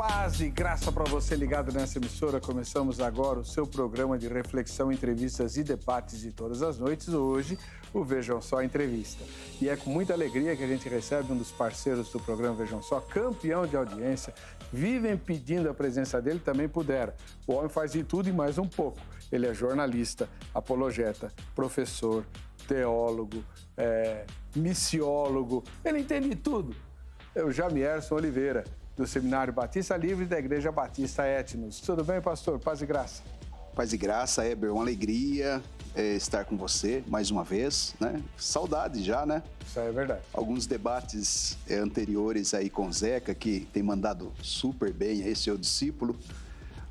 Paz e graça para você ligado nessa emissora. Começamos agora o seu programa de reflexão, entrevistas e debates de todas as noites. Hoje, o Vejam Só Entrevista. E é com muita alegria que a gente recebe um dos parceiros do programa Vejam Só, campeão de audiência. Vivem pedindo a presença dele, também puderam. O homem faz de tudo e mais um pouco. Ele é jornalista, apologeta, professor, teólogo, missiólogo. Ele entende tudo. É o Jamierson Oliveira, do Seminário Batista Livre da Igreja Batista Etnos. Tudo bem, pastor? Paz e graça. Paz e graça, Heber. Uma alegria estar com você mais uma vez, né? Saudade já, né? Isso aí é verdade. Alguns debates anteriores aí com o Zeca, que tem mandado super bem aí, seu discípulo.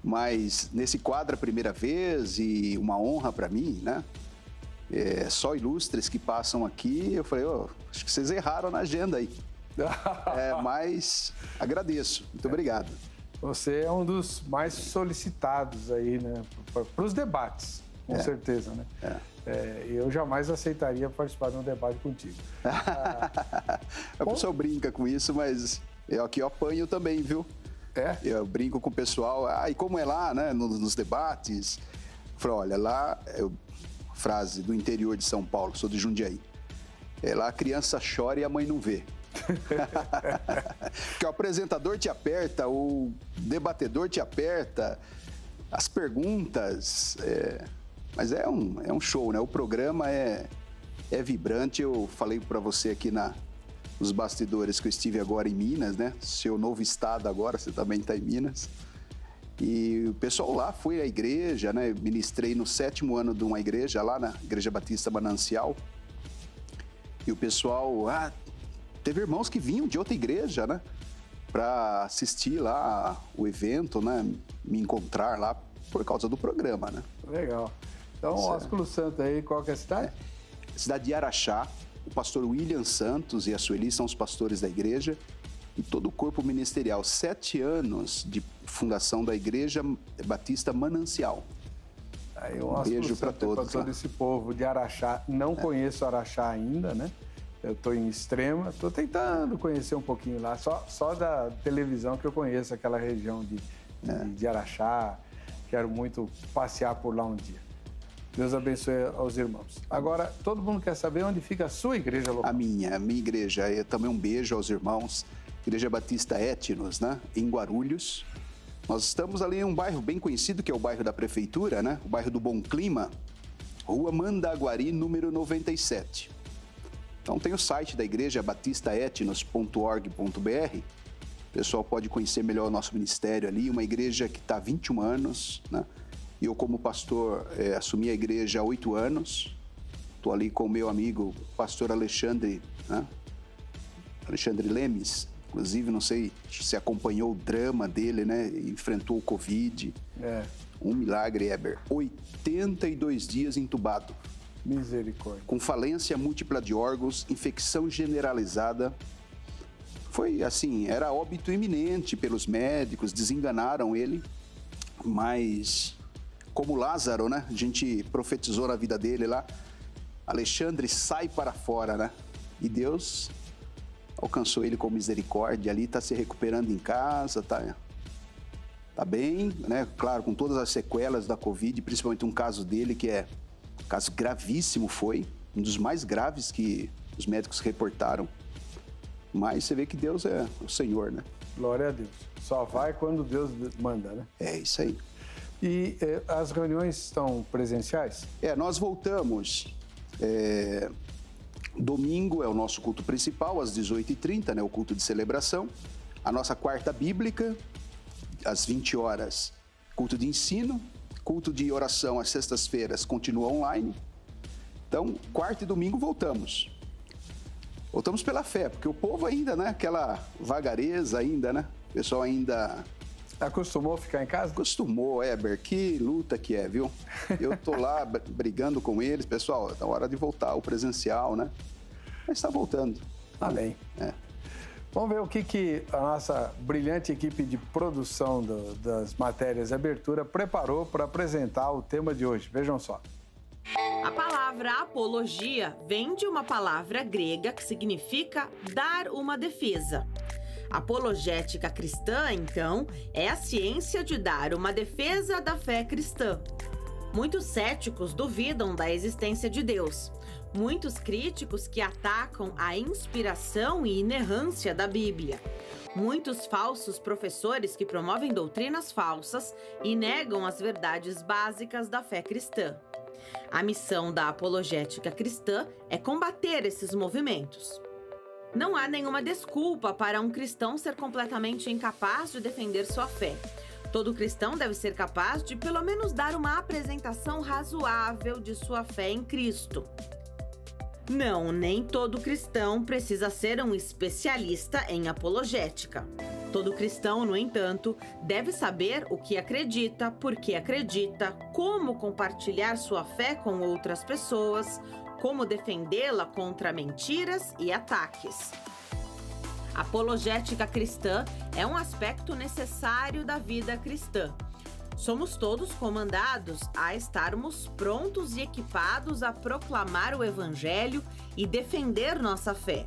Mas nesse quadro a primeira vez e uma honra para mim, né? Só ilustres que passam aqui. Eu falei, acho que vocês erraram na agenda aí. Mas agradeço. Muito obrigado. Você é um dos mais solicitados aí, né? Para os debates, com certeza, né? Eu jamais aceitaria participar de um debate contigo. A pessoa brinca com isso, mas eu aqui apanho também, viu? Eu brinco com o pessoal. E como é lá, né? Nos debates. Eu falo, olha, lá, frase do interior de São Paulo, sou de Jundiaí. Lá a criança chora e a mãe não vê. Porque o apresentador te aperta, o debatedor te aperta, as perguntas, mas é um show, né? O programa é vibrante. Eu falei para você aqui nos bastidores que eu estive agora em Minas, né? Seu novo estado agora, você também está em Minas. E o pessoal lá foi à igreja, né? Ministrei no 7º ano de uma igreja lá na Igreja Batista Manancial. E o pessoal, teve irmãos que vinham de outra igreja, né? Para assistir lá o evento, né? Me encontrar lá por causa do programa, né? Legal. Então, ósculo santo aí, qual que é a cidade? Cidade de Araxá. O pastor William Santos e a Sueli são os pastores da igreja e todo o corpo ministerial. 7 anos de fundação da Igreja Batista Manancial. Aí, um beijo para todos. Para todo esse povo de Araxá. Não conheço Araxá ainda, né? Eu estou em Extrema, estou tentando conhecer um pouquinho lá, só da televisão que eu conheço aquela região de Araxá. Quero muito passear por lá um dia. Deus abençoe aos irmãos. Agora, todo mundo quer saber onde fica a sua igreja local. A minha igreja. Também um beijo aos irmãos. Igreja Batista Etnos, né? Em Guarulhos. Nós estamos ali em um bairro bem conhecido, que é o bairro da Prefeitura, né? O bairro do Bom Clima. Rua Mandaguari, número 97. Então tem o site da igreja, batistaetnos.org.br. O pessoal pode conhecer melhor o nosso ministério ali, uma igreja que está há 21 anos, né? E eu, como pastor, assumi a igreja há 8 anos. Estou ali com o meu amigo, pastor Alexandre, né? Alexandre Lemes. Inclusive, não sei se acompanhou o drama dele, né? Enfrentou o Covid. Um milagre, Heber. 82 dias entubado. Misericórdia. Com falência múltipla de órgãos, infecção generalizada. Foi assim, era óbito iminente pelos médicos, desenganaram ele. Mas, como Lázaro, né? A gente profetizou na vida dele lá. Alexandre, sai para fora, né? E Deus alcançou ele com misericórdia ali, está se recuperando em casa, tá bem, né? Claro, com todas as sequelas da Covid, principalmente um caso dele que um caso gravíssimo, foi um dos mais graves que os médicos reportaram. Mas você vê que Deus é o Senhor, né? Glória a Deus. Só vai quando Deus manda, né? É isso aí. E as reuniões estão presenciais? Nós voltamos. Domingo é o nosso culto principal, às 18h30, né? O culto de celebração. A nossa quarta bíblica, às 20 horas, culto de ensino. Culto de oração às sextas-feiras continua online. Então, quarta e domingo voltamos. Voltamos pela fé, porque o povo ainda, né? Aquela vagareza ainda, né? O pessoal ainda... Acostumou a ficar em casa? Acostumou, Heber. Que luta que é, viu? Eu tô lá brigando com eles. Pessoal, é hora de voltar ao presencial, né? Mas está voltando. Amém. Vamos ver o que a nossa brilhante equipe de produção das matérias de abertura preparou para apresentar o tema de hoje. Vejam só. A palavra apologia vem de uma palavra grega que significa dar uma defesa. Apologética cristã, então, é a ciência de dar uma defesa da fé cristã. Muitos céticos duvidam da existência de Deus. Muitos críticos que atacam a inspiração e inerrância da Bíblia. Muitos falsos professores que promovem doutrinas falsas e negam as verdades básicas da fé cristã. A missão da apologética cristã é combater esses movimentos. Não há nenhuma desculpa para um cristão ser completamente incapaz de defender sua fé. Todo cristão deve ser capaz de, pelo menos, dar uma apresentação razoável de sua fé em Cristo. Não, nem todo cristão precisa ser um especialista em apologética. Todo cristão, no entanto, deve saber o que acredita, por que acredita, como compartilhar sua fé com outras pessoas, como defendê-la contra mentiras e ataques. Apologética cristã é um aspecto necessário da vida cristã. Somos todos comandados a estarmos prontos e equipados a proclamar o Evangelho e defender nossa fé.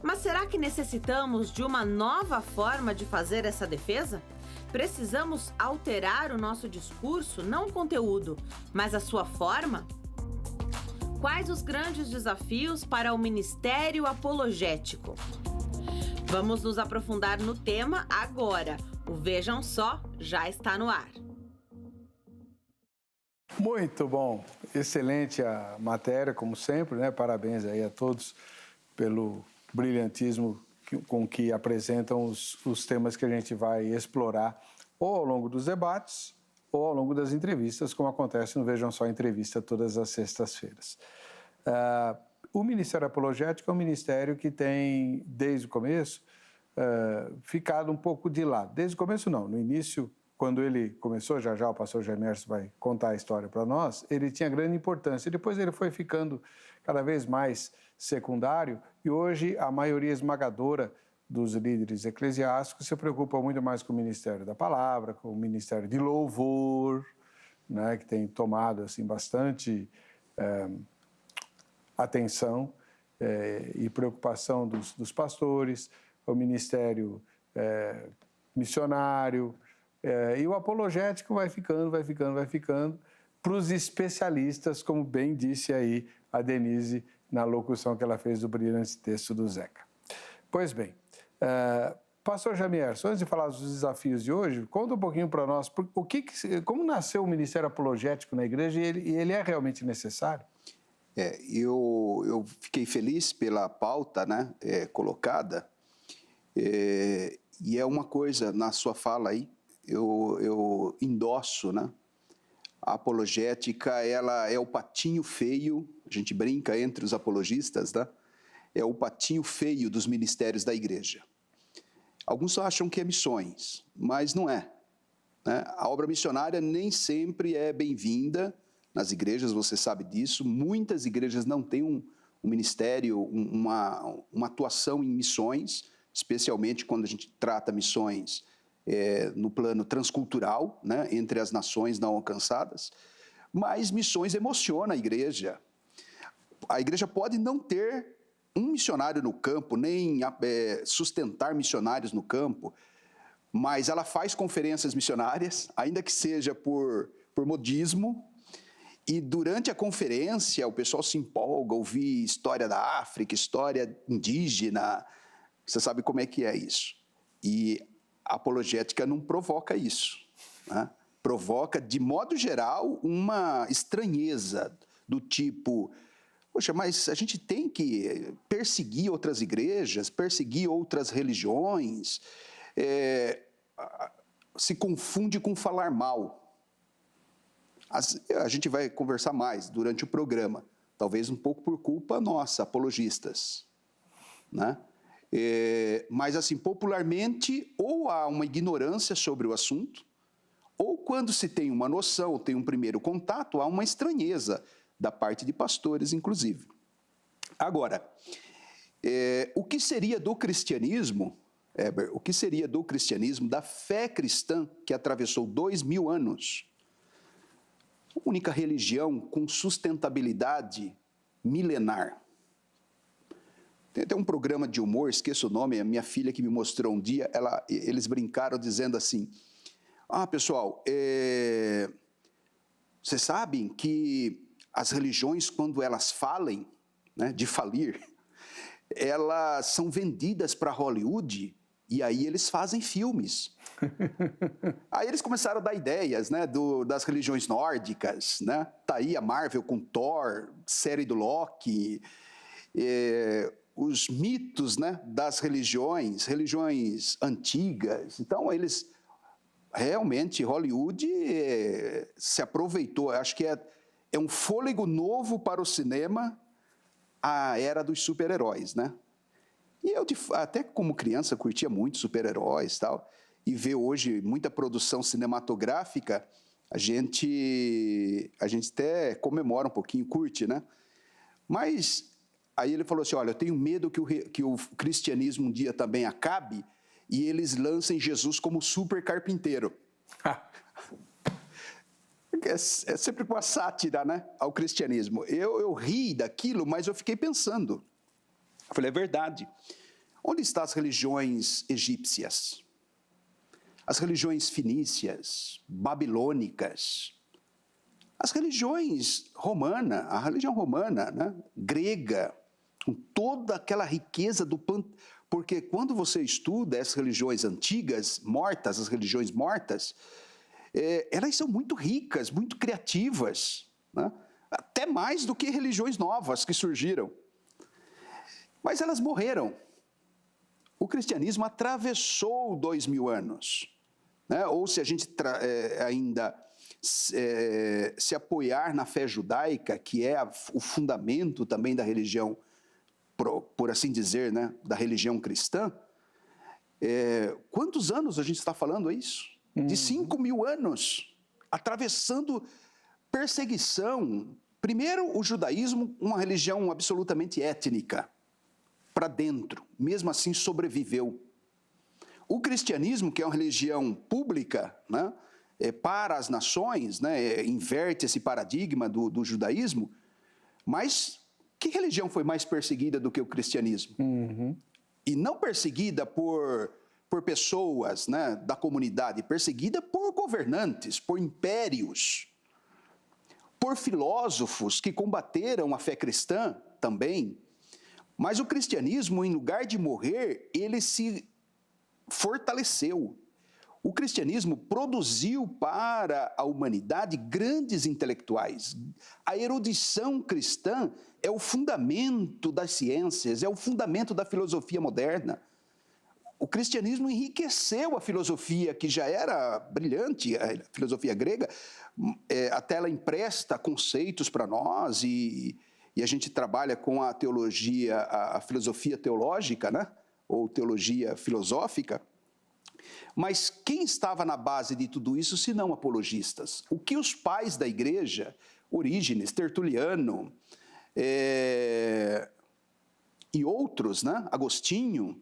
Mas será que necessitamos de uma nova forma de fazer essa defesa? Precisamos alterar o nosso discurso, não o conteúdo, mas a sua forma? Quais os grandes desafios para o ministério apologético? Vamos nos aprofundar no tema agora. O Vejam Só já está no ar. Muito bom, excelente a matéria, como sempre, né? Parabéns aí a todos pelo brilhantismo com que apresentam os temas que a gente vai explorar ou ao longo dos debates ou ao longo das entrevistas, como acontece no Vejam Só Entrevista todas as sextas-feiras. O Ministério Apologético é um ministério que tem, desde o começo, ficado um pouco de lado. Desde o começo não, no início, quando ele começou, já o pastor Gemerson vai contar a história para nós, ele tinha grande importância. Depois ele foi ficando cada vez mais secundário e hoje a maioria esmagadora dos líderes eclesiásticos se preocupa muito mais com o ministério da palavra, com o ministério de louvor, né, que tem tomado assim, bastante atenção e preocupação dos pastores, o ministério missionário, e o apologético vai ficando para os especialistas, como bem disse aí a Denise na locução que ela fez do brilhante texto do Zeca. Pois bem, pastor Gemerson, antes de falar dos desafios de hoje, conta um pouquinho para nós como nasceu o ministério apologético na igreja e ele é realmente necessário? Eu fiquei feliz pela pauta, né, colocada, e é uma coisa na sua fala aí, eu endosso, né? A apologética, ela é o patinho feio, a gente brinca entre os apologistas, né? É o patinho feio dos ministérios da igreja. Alguns acham que é missões, mas não é, né? A obra missionária nem sempre é bem-vinda nas igrejas, você sabe disso. Muitas igrejas não têm um ministério, uma atuação em missões, especialmente quando a gente trata missões no plano transcultural, né, entre as nações não alcançadas, mas missões emocionam a igreja. A igreja pode não ter um missionário no campo, nem sustentar missionários no campo, mas ela faz conferências missionárias, ainda que seja por modismo, e durante a conferência o pessoal se empolga, ouvir história da África, história indígena, você sabe como é que é isso. E a apologética não provoca isso, né? Provoca, de modo geral, uma estranheza do tipo, poxa, mas a gente tem que perseguir outras igrejas, perseguir outras religiões, se confunde com falar mal. A gente vai conversar mais durante o programa, talvez um pouco por culpa nossa, apologistas, né? Mas, assim, popularmente, ou há uma ignorância sobre o assunto, ou quando se tem uma noção, tem um primeiro contato, há uma estranheza da parte de pastores, inclusive. Agora, o que seria do cristianismo, Heber, o que seria do cristianismo, da fé cristã que atravessou 2000 anos? Única religião com sustentabilidade milenar. Tem até um programa de humor, esqueço o nome, a minha filha que me mostrou um dia, eles brincaram dizendo assim, pessoal, vocês sabem que as religiões, quando elas falem, né, de falir, elas são vendidas para Hollywood e aí eles fazem filmes. Aí eles começaram a dar ideias, né, das religiões nórdicas, né? Tá aí a Marvel com Thor, série do Loki, os mitos, né, das religiões antigas. Então, eles realmente, Hollywood se aproveitou. Acho que é um fôlego novo para o cinema, a era dos super-heróis, né? E eu, até como criança, curtia muito super-heróis e tal, e ver hoje muita produção cinematográfica, a gente até comemora um pouquinho, curte, né? Mas aí ele falou assim, olha, eu tenho medo que o cristianismo um dia também acabe e eles lancem Jesus como super carpinteiro. É sempre uma sátira, né, ao cristianismo. Eu ri daquilo, mas eu fiquei pensando. Eu falei, é verdade. Onde estão as religiões egípcias? As religiões fenícias, babilônicas? As religiões romanas, a religião romana, né, grega, com toda aquela riqueza do porque quando você estuda as religiões antigas, mortas, as religiões mortas, elas são muito ricas, muito criativas, né? Até mais do que religiões novas que surgiram. Mas elas morreram. O cristianismo atravessou 2000 anos. Né? Ou se a gente ainda se apoiar na fé judaica, que é o fundamento também da religião, por assim dizer, né, da religião cristã, quantos anos a gente está falando isso? De 5.000 anos, atravessando perseguição. Primeiro, o judaísmo, uma religião absolutamente étnica, para dentro, mesmo assim sobreviveu. O cristianismo, que é uma religião pública, né, para as nações, né, inverte esse paradigma do judaísmo, mas que religião foi mais perseguida do que o cristianismo? E não perseguida por pessoas, né, da comunidade, perseguida por governantes, por impérios, por filósofos que combateram a fé cristã também. Mas o cristianismo, em lugar de morrer, ele se fortaleceu. O cristianismo produziu para a humanidade grandes intelectuais. A erudição cristã é o fundamento das ciências, é o fundamento da filosofia moderna. O cristianismo enriqueceu a filosofia, que já era brilhante, a filosofia grega, até ela empresta conceitos para nós, e a gente trabalha com a teologia, a filosofia teológica, né? Ou teologia filosófica. Mas quem estava na base de tudo isso, se não apologistas? O que os pais da igreja, Orígenes, Tertuliano, e outros, né? Agostinho,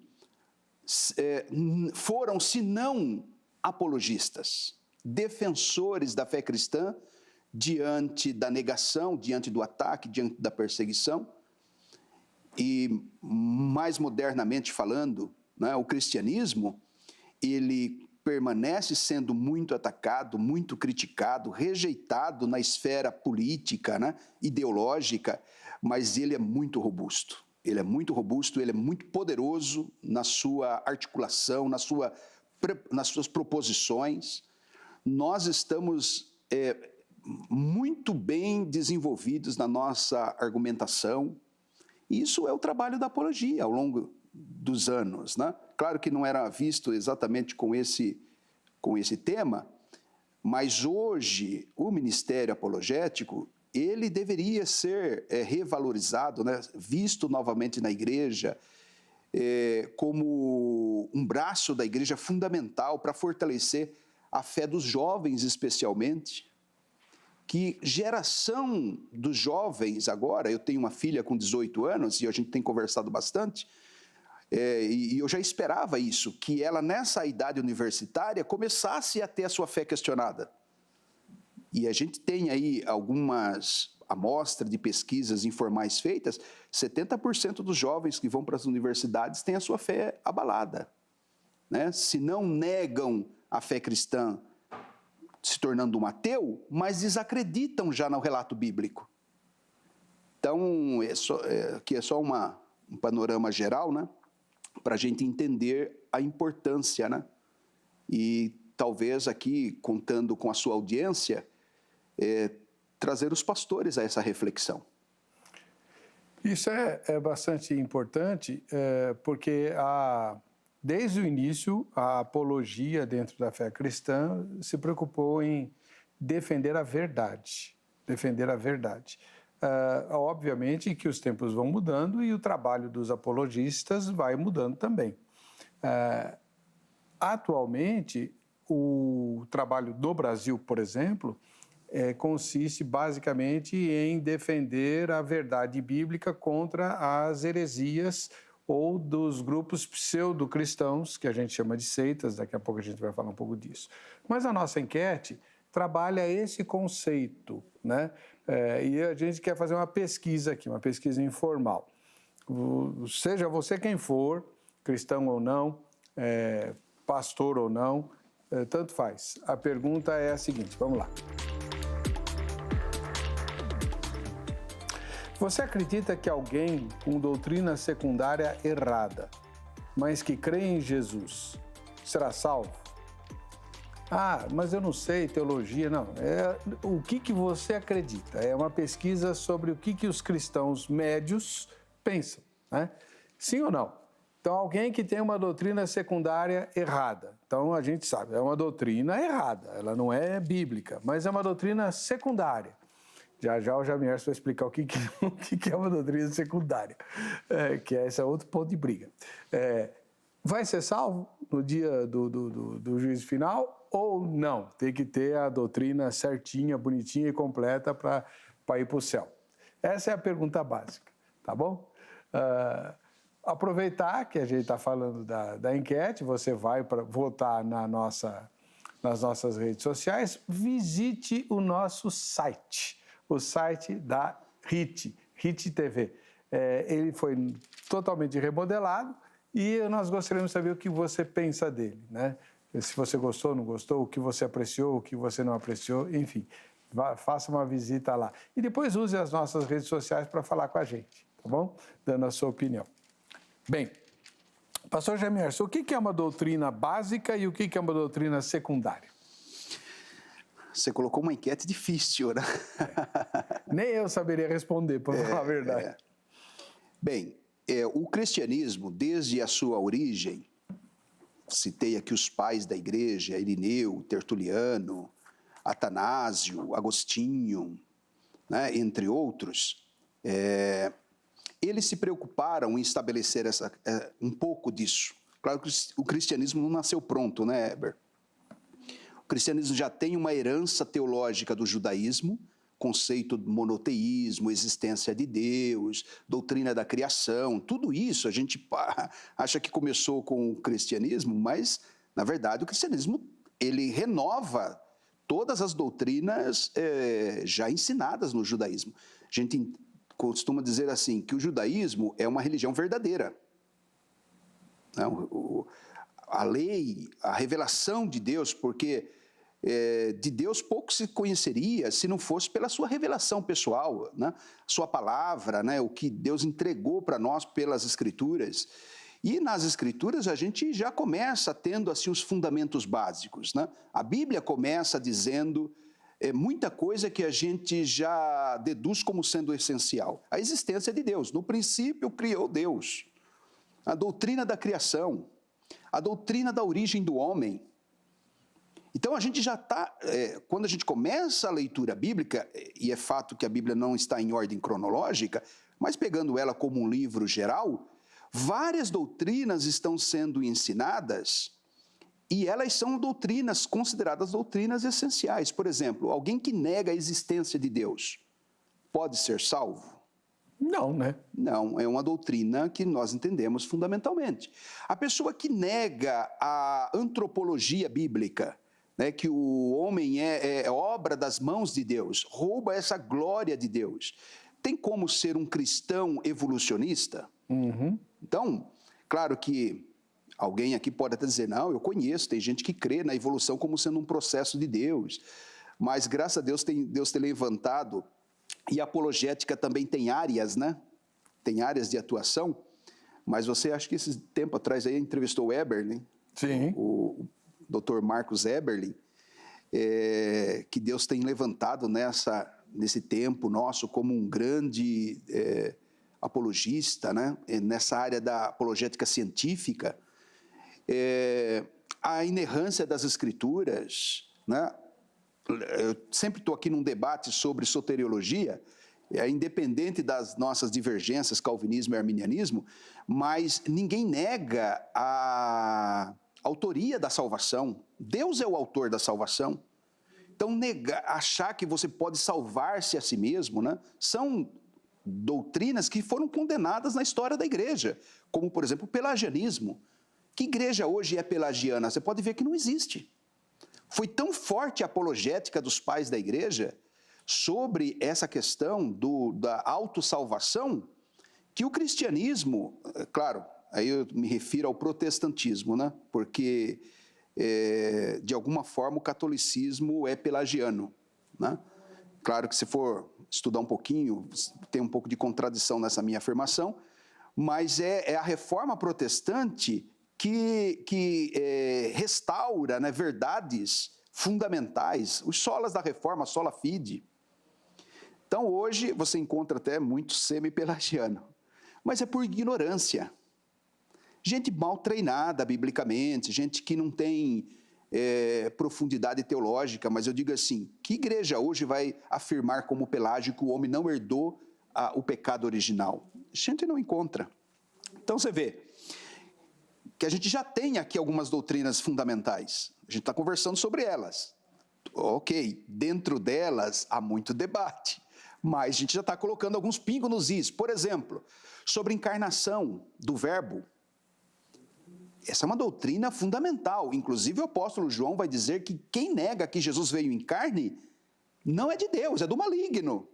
foram, se não apologistas, defensores da fé cristã diante da negação, diante do ataque, diante da perseguição. E, mais modernamente falando, né, o cristianismo, ele permanece sendo muito atacado, muito criticado, rejeitado na esfera política, né, ideológica, mas ele é muito robusto. Ele é muito robusto, ele é muito poderoso na sua articulação, nas suas proposições. Nós estamos muito bem desenvolvidos na nossa argumentação. Isso é o trabalho da apologia ao longo dos anos, né? Claro que não era visto exatamente com esse tema, mas hoje o Ministério Apologético, ele deveria ser revalorizado, né? Visto novamente na igreja como um braço da igreja fundamental para fortalecer a fé dos jovens, especialmente. Que geração dos jovens agora, eu tenho uma filha com 18 anos e a gente tem conversado bastante, e eu já esperava isso, que ela nessa idade universitária começasse a ter a sua fé questionada. E a gente tem aí amostra de pesquisas informais feitas, 70% dos jovens que vão para as universidades têm a sua fé abalada, né? Se não negam a fé cristã, se tornando um ateu, mas desacreditam já no relato bíblico. Então, aqui é só um panorama geral, né? Para a gente entender a importância, né? E talvez aqui, contando com a sua audiência, trazer os pastores a essa reflexão. Isso é bastante importante, porque desde o início, a apologia dentro da fé cristã se preocupou em defender a verdade. Defender a verdade. Obviamente que os tempos vão mudando e o trabalho dos apologistas vai mudando também. Atualmente, o trabalho do Brasil, por exemplo, consiste basicamente em defender a verdade bíblica contra as heresias ou dos grupos pseudo-cristãos, que a gente chama de seitas, daqui a pouco a gente vai falar um pouco disso. Mas a nossa enquete trabalha esse conceito, né? E a gente quer fazer uma pesquisa aqui, uma pesquisa informal. Seja você quem for, cristão ou não, pastor ou não, tanto faz. A pergunta é a seguinte, vamos lá. Você acredita que alguém com doutrina secundária errada, mas que crê em Jesus, será salvo? Mas eu não sei teologia, não. O que você acredita? É uma pesquisa sobre o que os cristãos médios pensam, né? Sim ou não? Então, alguém que tem uma doutrina secundária errada. Então, a gente sabe, é uma doutrina errada. Ela não é bíblica, mas é uma doutrina secundária. Já o Jamiers vai explicar o que é uma doutrina secundária, que esse é outro ponto de briga. Vai ser salvo no dia do juízo final ou não? Tem que ter a doutrina certinha, bonitinha e completa para ir para o céu. Essa é a pergunta básica, tá bom? Aproveitar que a gente está falando da enquete, você vai para votar nas nossas redes sociais, visite o nosso site, o site da HIT TV. Ele foi totalmente remodelado e nós gostaríamos de saber o que você pensa dele, né? Se você gostou, não gostou, o que você apreciou, o que você não apreciou, enfim, faça uma visita lá. E depois use as nossas redes sociais para falar com a gente, tá bom? Dando a sua opinião. Bem, pastor Jamiers, o que é uma doutrina básica e o que é uma doutrina secundária? Você colocou uma enquete difícil, né? Nem eu saberia responder, para falar a verdade. Bem, o cristianismo, desde a sua origem, citei aqui os pais da igreja, Irineu, Tertuliano, Atanásio, Agostinho, né, entre outros, eles se preocuparam em estabelecer um pouco disso. Claro que o cristianismo não nasceu pronto, né, Heber? O cristianismo já tem uma herança teológica do judaísmo, conceito de monoteísmo, existência de Deus, doutrina da criação, tudo isso a gente acha que começou com o cristianismo, mas, na verdade, o cristianismo ele renova todas as doutrinas já ensinadas no judaísmo. A gente costuma dizer assim, que o judaísmo é uma religião verdadeira. A lei, a revelação de Deus, porque de Deus pouco se conheceria se não fosse pela sua revelação pessoal, né? Sua palavra, né? O que Deus entregou para nós pelas Escrituras. E nas Escrituras a gente já começa tendo assim os fundamentos básicos, né? A Bíblia começa dizendo muita coisa que a gente já deduz como sendo essencial. A existência de Deus. No princípio criou Deus. A doutrina da criação. A doutrina da origem do homem. Então, a gente já está, quando a gente começa a leitura bíblica, e é fato que a Bíblia não está em ordem cronológica, mas pegando ela como um livro geral, várias doutrinas estão sendo ensinadas e elas são doutrinas, consideradas doutrinas essenciais. Por exemplo, alguém que nega a existência de Deus pode ser salvo? Não, né? Não, é uma doutrina que nós entendemos fundamentalmente. A pessoa que nega a antropologia bíblica, né, que o homem é obra das mãos de Deus, rouba essa glória de Deus. Tem como ser um cristão evolucionista? Então, claro que alguém aqui pode até dizer, não, eu conheço, tem gente que crê na evolução como sendo um processo de Deus, mas graças a Deus Deus tem levantado, e a apologética também tem áreas, né? Tem áreas de atuação, mas você, acho que esse tempo atrás aí entrevistou o Eberlin, Sim. o Dr. Marcos Eberlin, que Deus tem levantado nesse tempo nosso como um grande apologista, né? Nessa área da apologética científica, a inerrância das Escrituras, né? Eu sempre estou aqui num debate sobre soteriologia, independente das nossas divergências, calvinismo e arminianismo, mas ninguém nega a autoria da salvação. Deus é o autor da salvação. Então, achar que você pode salvar-se a si mesmo, né, são doutrinas que foram condenadas na história da igreja, como, por exemplo, o pelagianismo. Que igreja hoje é pelagiana? Você pode ver que não existe. Foi tão forte a apologética dos pais da igreja sobre essa questão da autossalvação, que o cristianismo, claro, aí eu me refiro ao protestantismo, né? Porque, de alguma forma, o catolicismo é pelagiano, né? Claro que se for estudar um pouquinho, tem um pouco de contradição nessa minha afirmação, mas é a reforma protestante que restaura, né, verdades fundamentais, os solas da reforma, sola fide. Então, hoje, você encontra até muito semi-pelagiano, mas é por ignorância. Gente mal treinada biblicamente, gente que não tem profundidade teológica, mas eu digo assim, que igreja hoje vai afirmar como pelágico o homem não herdou o pecado original? A gente não encontra. Então, você vê que a gente já tem aqui algumas doutrinas fundamentais. A gente está conversando sobre elas. Ok, dentro delas há muito debate, mas a gente já está colocando alguns pingos nos is. Por exemplo, sobre a encarnação do verbo. Essa é uma doutrina fundamental. Inclusive o apóstolo João vai dizer que quem nega que Jesus veio em carne não é de Deus, é do maligno.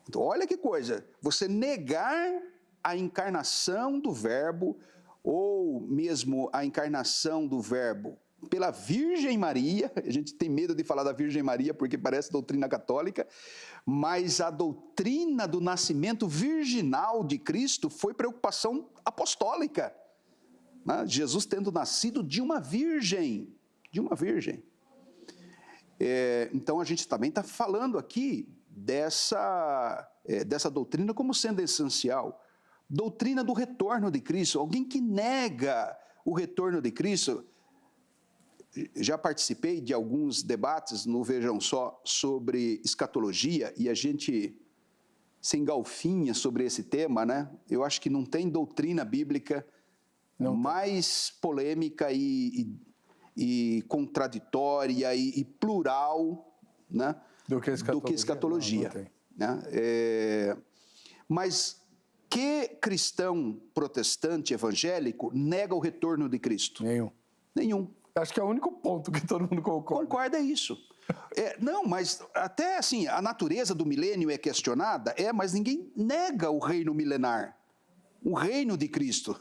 Então, olha que coisa, você negar a encarnação do verbo, ou mesmo a encarnação do verbo pela Virgem Maria, a gente tem medo de falar da Virgem Maria porque parece doutrina católica, mas a doutrina do nascimento virginal de Cristo foi preocupação apostólica, né? Jesus tendo nascido de uma virgem, então a gente também está falando aqui dessa doutrina como sendo essencial. Doutrina do retorno de Cristo, alguém que nega o retorno de Cristo. Já participei de alguns debates no Vejam Só sobre escatologia e a gente se engalfinha sobre esse tema, né? Eu acho que não tem doutrina bíblica mais polêmica e contraditória e plural, né? do que escatologia. Não, né? Mas que cristão protestante evangélico nega o retorno de Cristo? Nenhum. Acho que é o único ponto que todo mundo concorda. Concorda, é isso. Não, mas até assim, a natureza do milênio é questionada, mas ninguém nega o reino milenar, o reino de Cristo.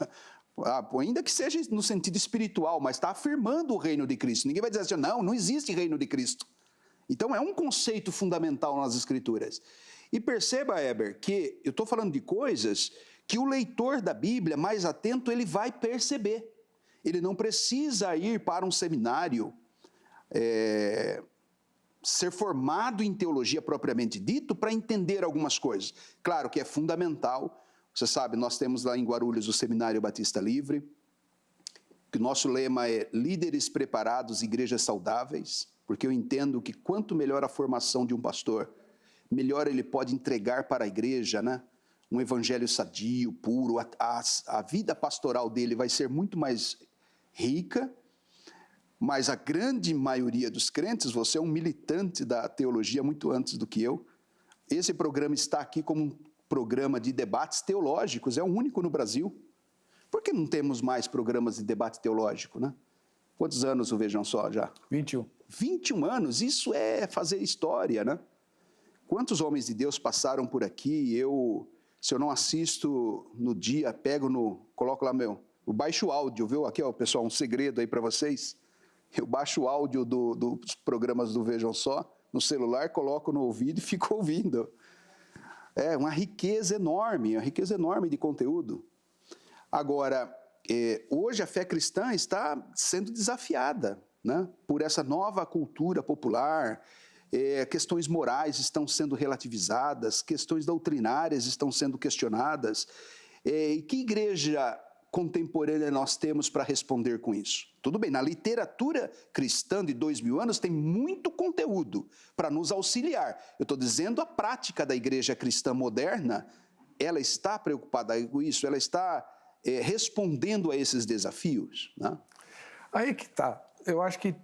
Ainda que seja no sentido espiritual, mas está afirmando o reino de Cristo. Ninguém vai dizer assim, não existe reino de Cristo. Então é um conceito fundamental nas Escrituras. E perceba, Heber, que eu estou falando de coisas que o leitor da Bíblia, mais atento, ele vai perceber. Ele não precisa ir para um seminário, ser formado em teologia propriamente dito, para entender algumas coisas. Claro que é fundamental. Você sabe, nós temos lá em Guarulhos o Seminário Batista Livre, que o nosso lema é líderes preparados, igrejas saudáveis, porque eu entendo que quanto melhor a formação de um pastor, melhor ele pode entregar para a igreja, né? Um evangelho sadio, puro, a vida pastoral dele vai ser muito mais rica, mas a grande maioria dos crentes, você é um militante da teologia muito antes do que eu. Esse programa está aqui como um programa de debates teológicos, é o único no Brasil. Por que não temos mais programas de debate teológico, né? Quantos anos o Vejam Só já? 21. 21 anos, isso é fazer história, né? Quantos homens de Deus passaram por aqui? Se eu não assisto no dia, coloco lá eu baixo o áudio, viu? Aqui, ó, pessoal, um segredo aí para vocês. Eu baixo o áudio dos programas do Vejam Só no celular, coloco no ouvido e fico ouvindo. É uma riqueza enorme de conteúdo. Agora, hoje a fé cristã está sendo desafiada, né, por essa nova cultura popular. Questões morais estão sendo relativizadas, questões doutrinárias estão sendo questionadas. E que igreja contemporânea nós temos para responder com isso? Tudo bem, na literatura cristã de 2000 anos tem muito conteúdo para nos auxiliar. Eu estou dizendo a prática da igreja cristã moderna, ela está preocupada com isso, ela está respondendo a esses desafios, né? Aí que tá. Eu acho que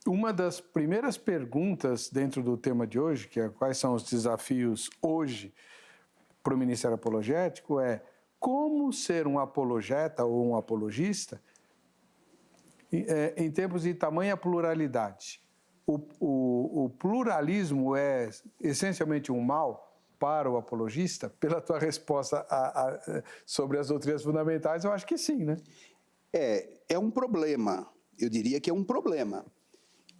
uma das primeiras perguntas dentro do tema de hoje, que é quais são os desafios hoje para o Ministério Apologético, é como ser um apologeta ou um apologista em tempos de tamanha pluralidade. O pluralismo é essencialmente um mal para o apologista? Pela tua resposta sobre as doutrinas fundamentais, eu acho que sim, né? É um problema. Eu diria que é um problema.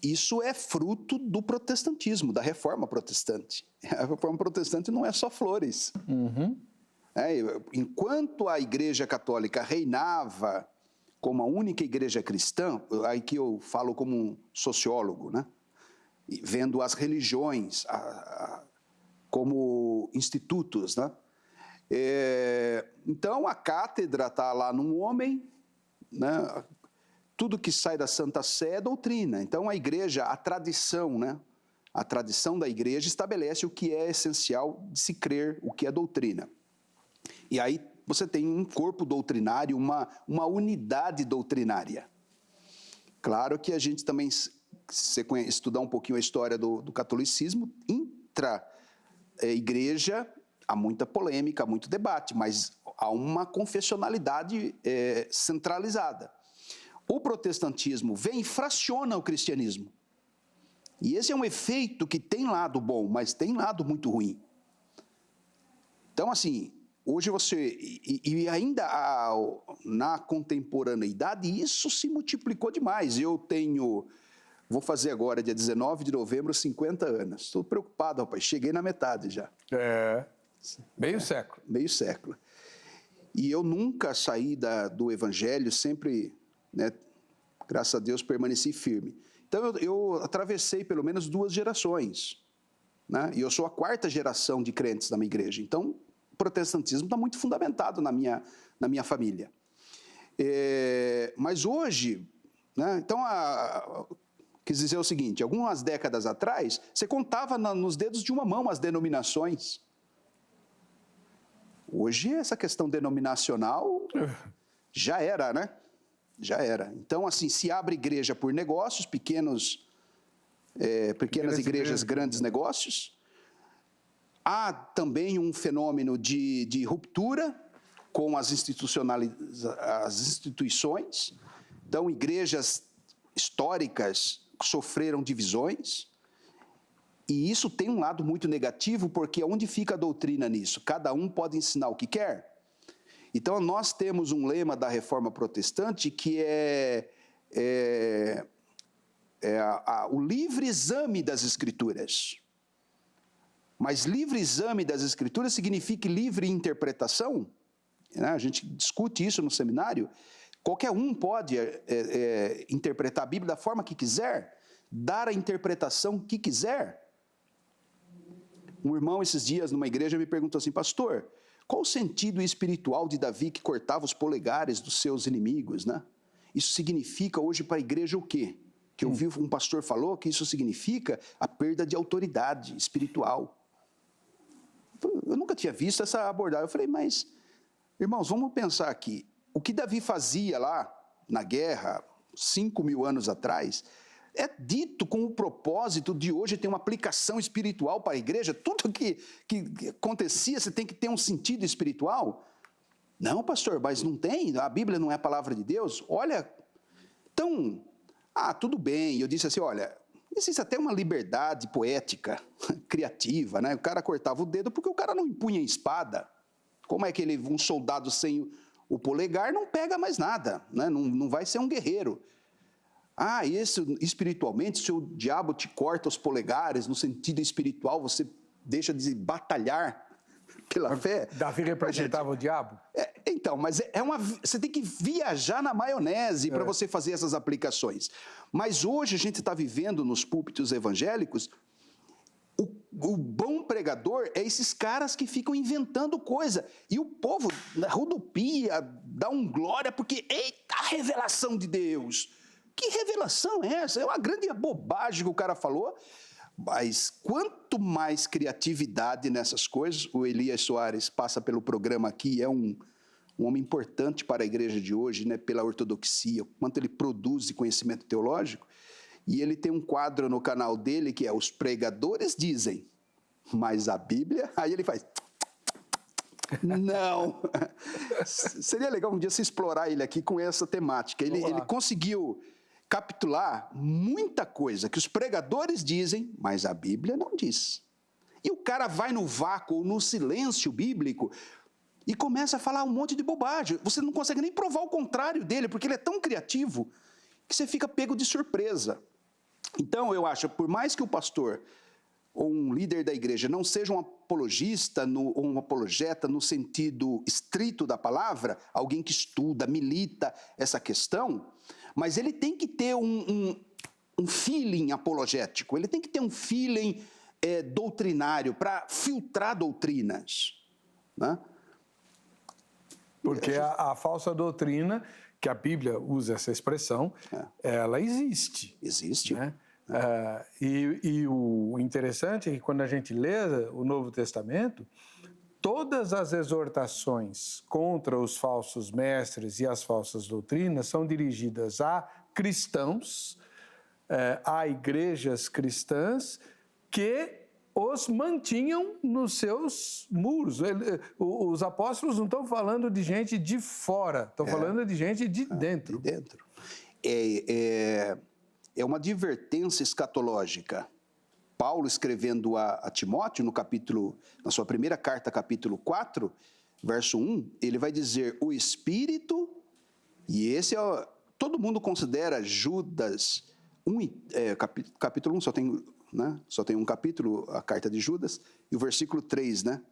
Isso é fruto do protestantismo, da reforma protestante. A reforma protestante não é só flores. Uhum. Enquanto a Igreja Católica reinava como a única igreja cristã, aí que eu falo como um sociólogo, né? Vendo as religiões como institutos, né? Então a cátedra está lá num homem, né? Tudo que sai da Santa Sé é doutrina. Então a igreja, a tradição, né? A tradição da igreja estabelece o que é essencial de se crer, o que é doutrina. E aí você tem um corpo doutrinário, uma unidade doutrinária. Claro que a gente também, se estudar um pouquinho a história do catolicismo, intra-igreja, há muita polêmica, há muito debate, mas há uma confessionalidade centralizada. O protestantismo vem e fraciona o cristianismo. E esse é um efeito que tem lado bom, mas tem lado muito ruim. Então, assim, hoje e ainda na contemporaneidade, isso se multiplicou demais. Vou fazer agora, dia 19 de novembro, 50 anos. Estou preocupado, rapaz, cheguei na metade já. Meio século. Meio século. E eu nunca saí do evangelho, sempre, né, graças a Deus, permaneci firme. Então, eu atravessei pelo menos 2 gerações, né? E eu sou a 4ª geração de crentes na minha igreja. Então, o protestantismo está muito fundamentado na minha família. Mas hoje, né, então, quis dizer o seguinte, algumas décadas atrás, você contava nos dedos de uma mão as denominações. Hoje, essa questão denominacional já era, né? Já era. Então, assim, se abre igreja por negócios, pequenas igrejas, grandes negócios. Há também um fenômeno de ruptura com as instituições. Então, igrejas históricas sofreram divisões. E isso tem um lado muito negativo, porque onde fica a doutrina nisso? Cada um pode ensinar o que quer. Então, nós temos um lema da Reforma Protestante que o livre exame das Escrituras. Mas livre exame das Escrituras significa livre interpretação? Né? A gente discute isso no seminário. Qualquer um pode interpretar a Bíblia da forma que quiser, dar a interpretação que quiser. Um irmão, esses dias, numa igreja, me perguntou assim, pastor, qual o sentido espiritual de Davi que cortava os polegares dos seus inimigos, né? Isso significa hoje para a igreja o quê? Que eu vi um pastor falou que isso significa a perda de autoridade espiritual. Eu nunca tinha visto essa abordagem. Eu falei, mas, irmãos, vamos pensar aqui. O que Davi fazia lá na guerra, 5.000 anos atrás, é dito com o propósito de hoje ter uma aplicação espiritual para a igreja. Tudo que acontecia, você tem que ter um sentido espiritual. Não, pastor, mas não tem. A Bíblia não é a palavra de Deus. Olha, então, tudo bem. Eu disse assim, olha, existe até uma liberdade poética, criativa, né? O cara cortava o dedo porque o cara não empunha espada. Como é que um soldado sem o polegar não pega mais nada, né? Não vai ser um guerreiro. Espiritualmente, se o diabo te corta os polegares, no sentido espiritual, você deixa de batalhar pela fé. Davi representava o diabo? Então, mas você tem que viajar na maionese para você fazer essas aplicações. Mas hoje a gente está vivendo nos púlpitos evangélicos, o bom pregador é esses caras que ficam inventando coisa. E o povo rodopia, dá glória, porque, eita, a revelação de Deus. Que revelação é essa? É uma grande bobagem que o cara falou. Mas quanto mais criatividade nessas coisas, o Elias Soares passa pelo programa aqui, é um homem importante para a igreja de hoje, né, pela ortodoxia, quanto ele produz de conhecimento teológico. E ele tem um quadro no canal dele que é Os Pregadores Dizem, mas a Bíblia... Aí ele faz... Não! Seria legal um dia se explorar ele aqui com essa temática. Ele conseguiu capitular muita coisa que os pregadores dizem, mas a Bíblia não diz. E o cara vai no vácuo, no silêncio bíblico, e começa a falar um monte de bobagem. Você não consegue nem provar o contrário dele, porque ele é tão criativo que você fica pego de surpresa. Então, eu acho, por mais que o pastor ou um líder da igreja não seja um apologista ou um apologeta no sentido estrito da palavra, alguém que estuda, milita essa questão, mas ele tem que ter um feeling apologético, ele tem que ter um feeling doutrinário para filtrar doutrinas, né? Porque a falsa doutrina, que a Bíblia usa essa expressão, ela existe. Existe. Né? E o interessante é que quando a gente lê o Novo Testamento, todas as exortações contra os falsos mestres e as falsas doutrinas são dirigidas a cristãos, a igrejas cristãs que os mantinham nos seus muros. Os apóstolos não estão falando de gente de fora, estão falando de gente de dentro. De dentro. É uma advertência escatológica. Paulo, escrevendo a Timóteo, na sua primeira carta, capítulo 4, verso 1, ele vai dizer, o Espírito, e esse todo mundo considera Judas, capítulo 1 só tem um capítulo, a carta de Judas, e o versículo 3, né?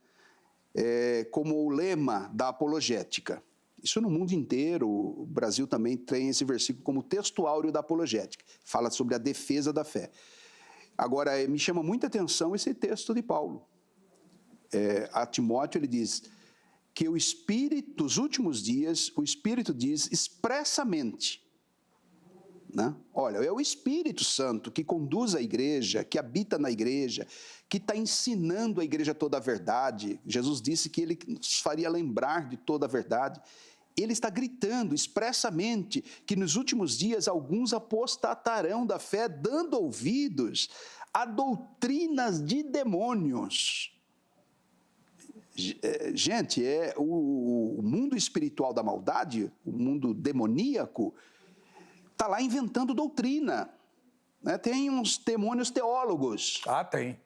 Como o lema da apologética. Isso no mundo inteiro, o Brasil também tem esse versículo como texto áureo da apologética. Fala sobre a defesa da fé. Agora, me chama muita atenção esse texto de Paulo. A Timóteo, ele diz que o Espírito, nos últimos dias, o Espírito diz expressamente, né? Olha, é o Espírito Santo que conduz a igreja, que habita na igreja, que está ensinando a igreja toda a verdade. Jesus disse que ele nos faria lembrar de toda a verdade. Ele está gritando expressamente que nos últimos dias alguns apostatarão da fé, dando ouvidos a doutrinas de demônios. Gente, o mundo espiritual da maldade, o mundo demoníaco, está lá inventando doutrina. Né? Tem uns demônios teólogos. Tem.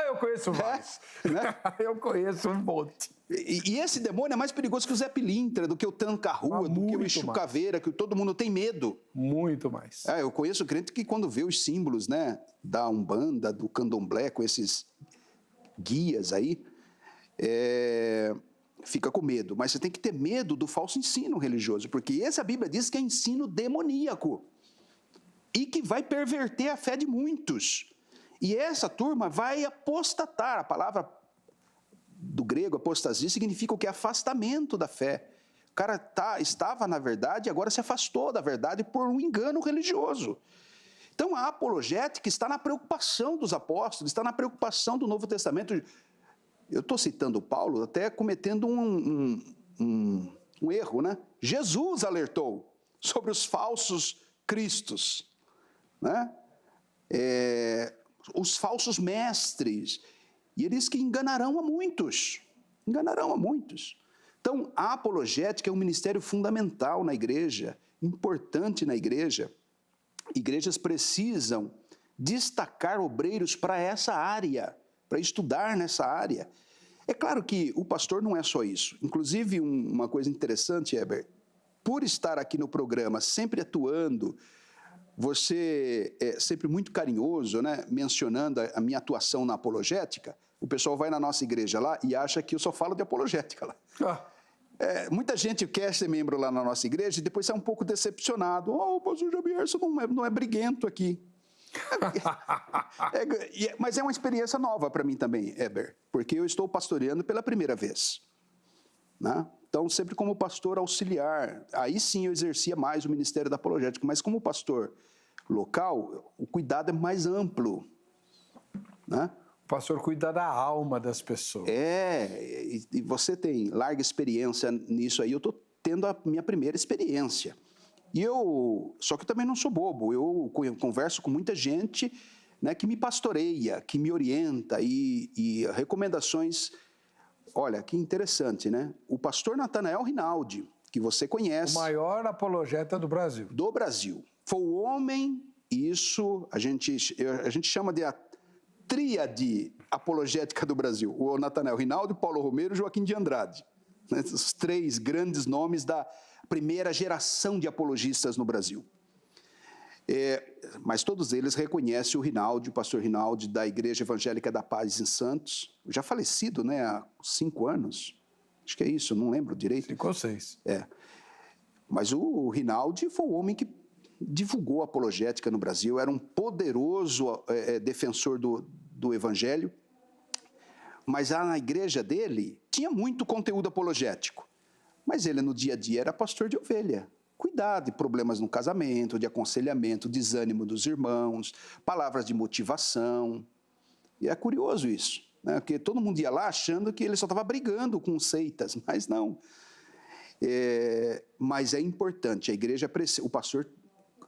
Eu conheço vários. Né? Eu conheço um monte. E esse demônio é mais perigoso que o Zé Pilintra, do que o Tancarrua, do que o Exu Caveira, que todo mundo tem medo. Muito mais. Eu conheço crente que quando vê os símbolos, né, da Umbanda, do Candomblé, com esses guias aí, fica com medo. Mas você tem que ter medo do falso ensino religioso, porque esse a Bíblia diz que é ensino demoníaco e que vai perverter a fé de muitos. E essa turma vai apostatar. A palavra do grego, apostasia, significa o que? Afastamento da fé. O cara estava na verdade e agora se afastou da verdade por um engano religioso. Então, a apologética está na preocupação dos apóstolos, está na preocupação do Novo Testamento. Eu estou citando Paulo até cometendo um erro, né? Jesus alertou sobre os falsos cristos, né? Os falsos mestres. E eles que enganarão a muitos. Enganarão a muitos. Então, a apologética é um ministério fundamental na igreja, importante na igreja. igrejas precisam destacar obreiros para essa área, para estudar nessa área. É claro que o pastor não é só isso. Inclusive, uma coisa interessante, Heber, por estar aqui no programa, sempre atuando, você é sempre muito carinhoso, né, mencionando a minha atuação na apologética, o pessoal vai na nossa igreja lá e acha que eu só falo de apologética lá. Muita gente quer ser membro lá na nossa igreja e depois sai um pouco decepcionado. O pastor Jamir, isso não é briguento aqui. Mas é uma experiência nova para mim também, Heber, porque eu estou pastoreando pela primeira vez, né? Então, sempre como pastor auxiliar, aí sim eu exercia mais o ministério da apologética, mas como pastor local, o cuidado é mais amplo, né? O pastor cuida da alma das pessoas. E você tem larga experiência nisso aí, eu estou tendo a minha primeira experiência. Só que eu também não sou bobo, eu converso com muita gente, né, que me pastoreia, que me orienta e recomendações. Olha, que interessante, né? O pastor Natanael Rinaldi, que você conhece. O maior apologeta do Brasil. Do Brasil. Foi o homem, isso a gente chama de a tríade apologética do Brasil. O Natanael Rinaldi, Paulo Romero e Joaquim de Andrade. Esses três grandes nomes da primeira geração de apologistas no Brasil. Mas todos eles reconhecem o Rinaldi, o pastor Rinaldi, da Igreja Evangélica da Paz em Santos, já falecido, né, há 5 anos. Acho que é isso, não lembro direito. 5 ou 6. Mas o Rinaldi foi o homem que divulgou a apologética no Brasil, era um poderoso defensor do Evangelho, mas lá na igreja dele tinha muito conteúdo apologético. Mas ele, no dia a dia, era pastor de ovelha. Cuidar de problemas no casamento, de aconselhamento, desânimo dos irmãos, palavras de motivação. E é curioso isso, né? Porque todo mundo ia lá achando que ele só estava brigando com seitas, mas não. Mas é importante, a igreja precisa, o pastor,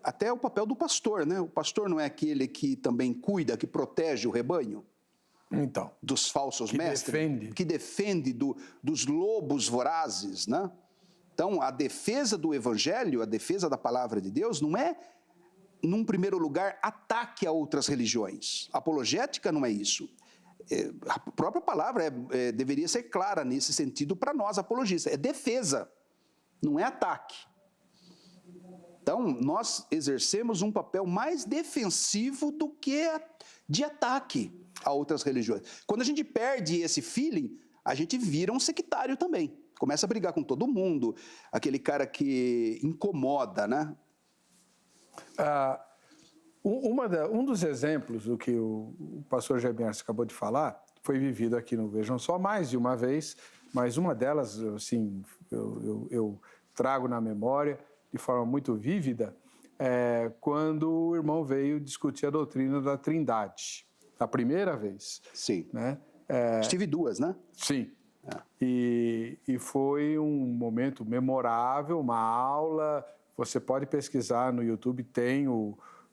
até o papel do pastor, né? O pastor não é aquele que também cuida, que protege o rebanho? Então, dos falsos mestres, que defende dos lobos vorazes, né? Então, a defesa do evangelho, a defesa da palavra de Deus, não é, num primeiro lugar, ataque a outras religiões. Apologética não é isso. A própria palavra deveria ser clara nesse sentido para nós, apologistas. É defesa, não é ataque. Então, nós exercemos um papel mais defensivo do que de ataque a outras religiões. Quando a gente perde esse feeling, a gente vira um sectário também. Começa a brigar com todo mundo, aquele cara que incomoda, né? Um dos exemplos do que o pastor Gebiarce acabou de falar foi vivido aqui no Vejam Só mais de uma vez, mas uma delas, assim, eu trago na memória de forma muito vívida, quando o irmão veio discutir a doutrina da Trindade. A primeira vez. Sim. Né? Estive 2, né? Sim. E foi um momento memorável, uma aula. Você pode pesquisar no YouTube, tem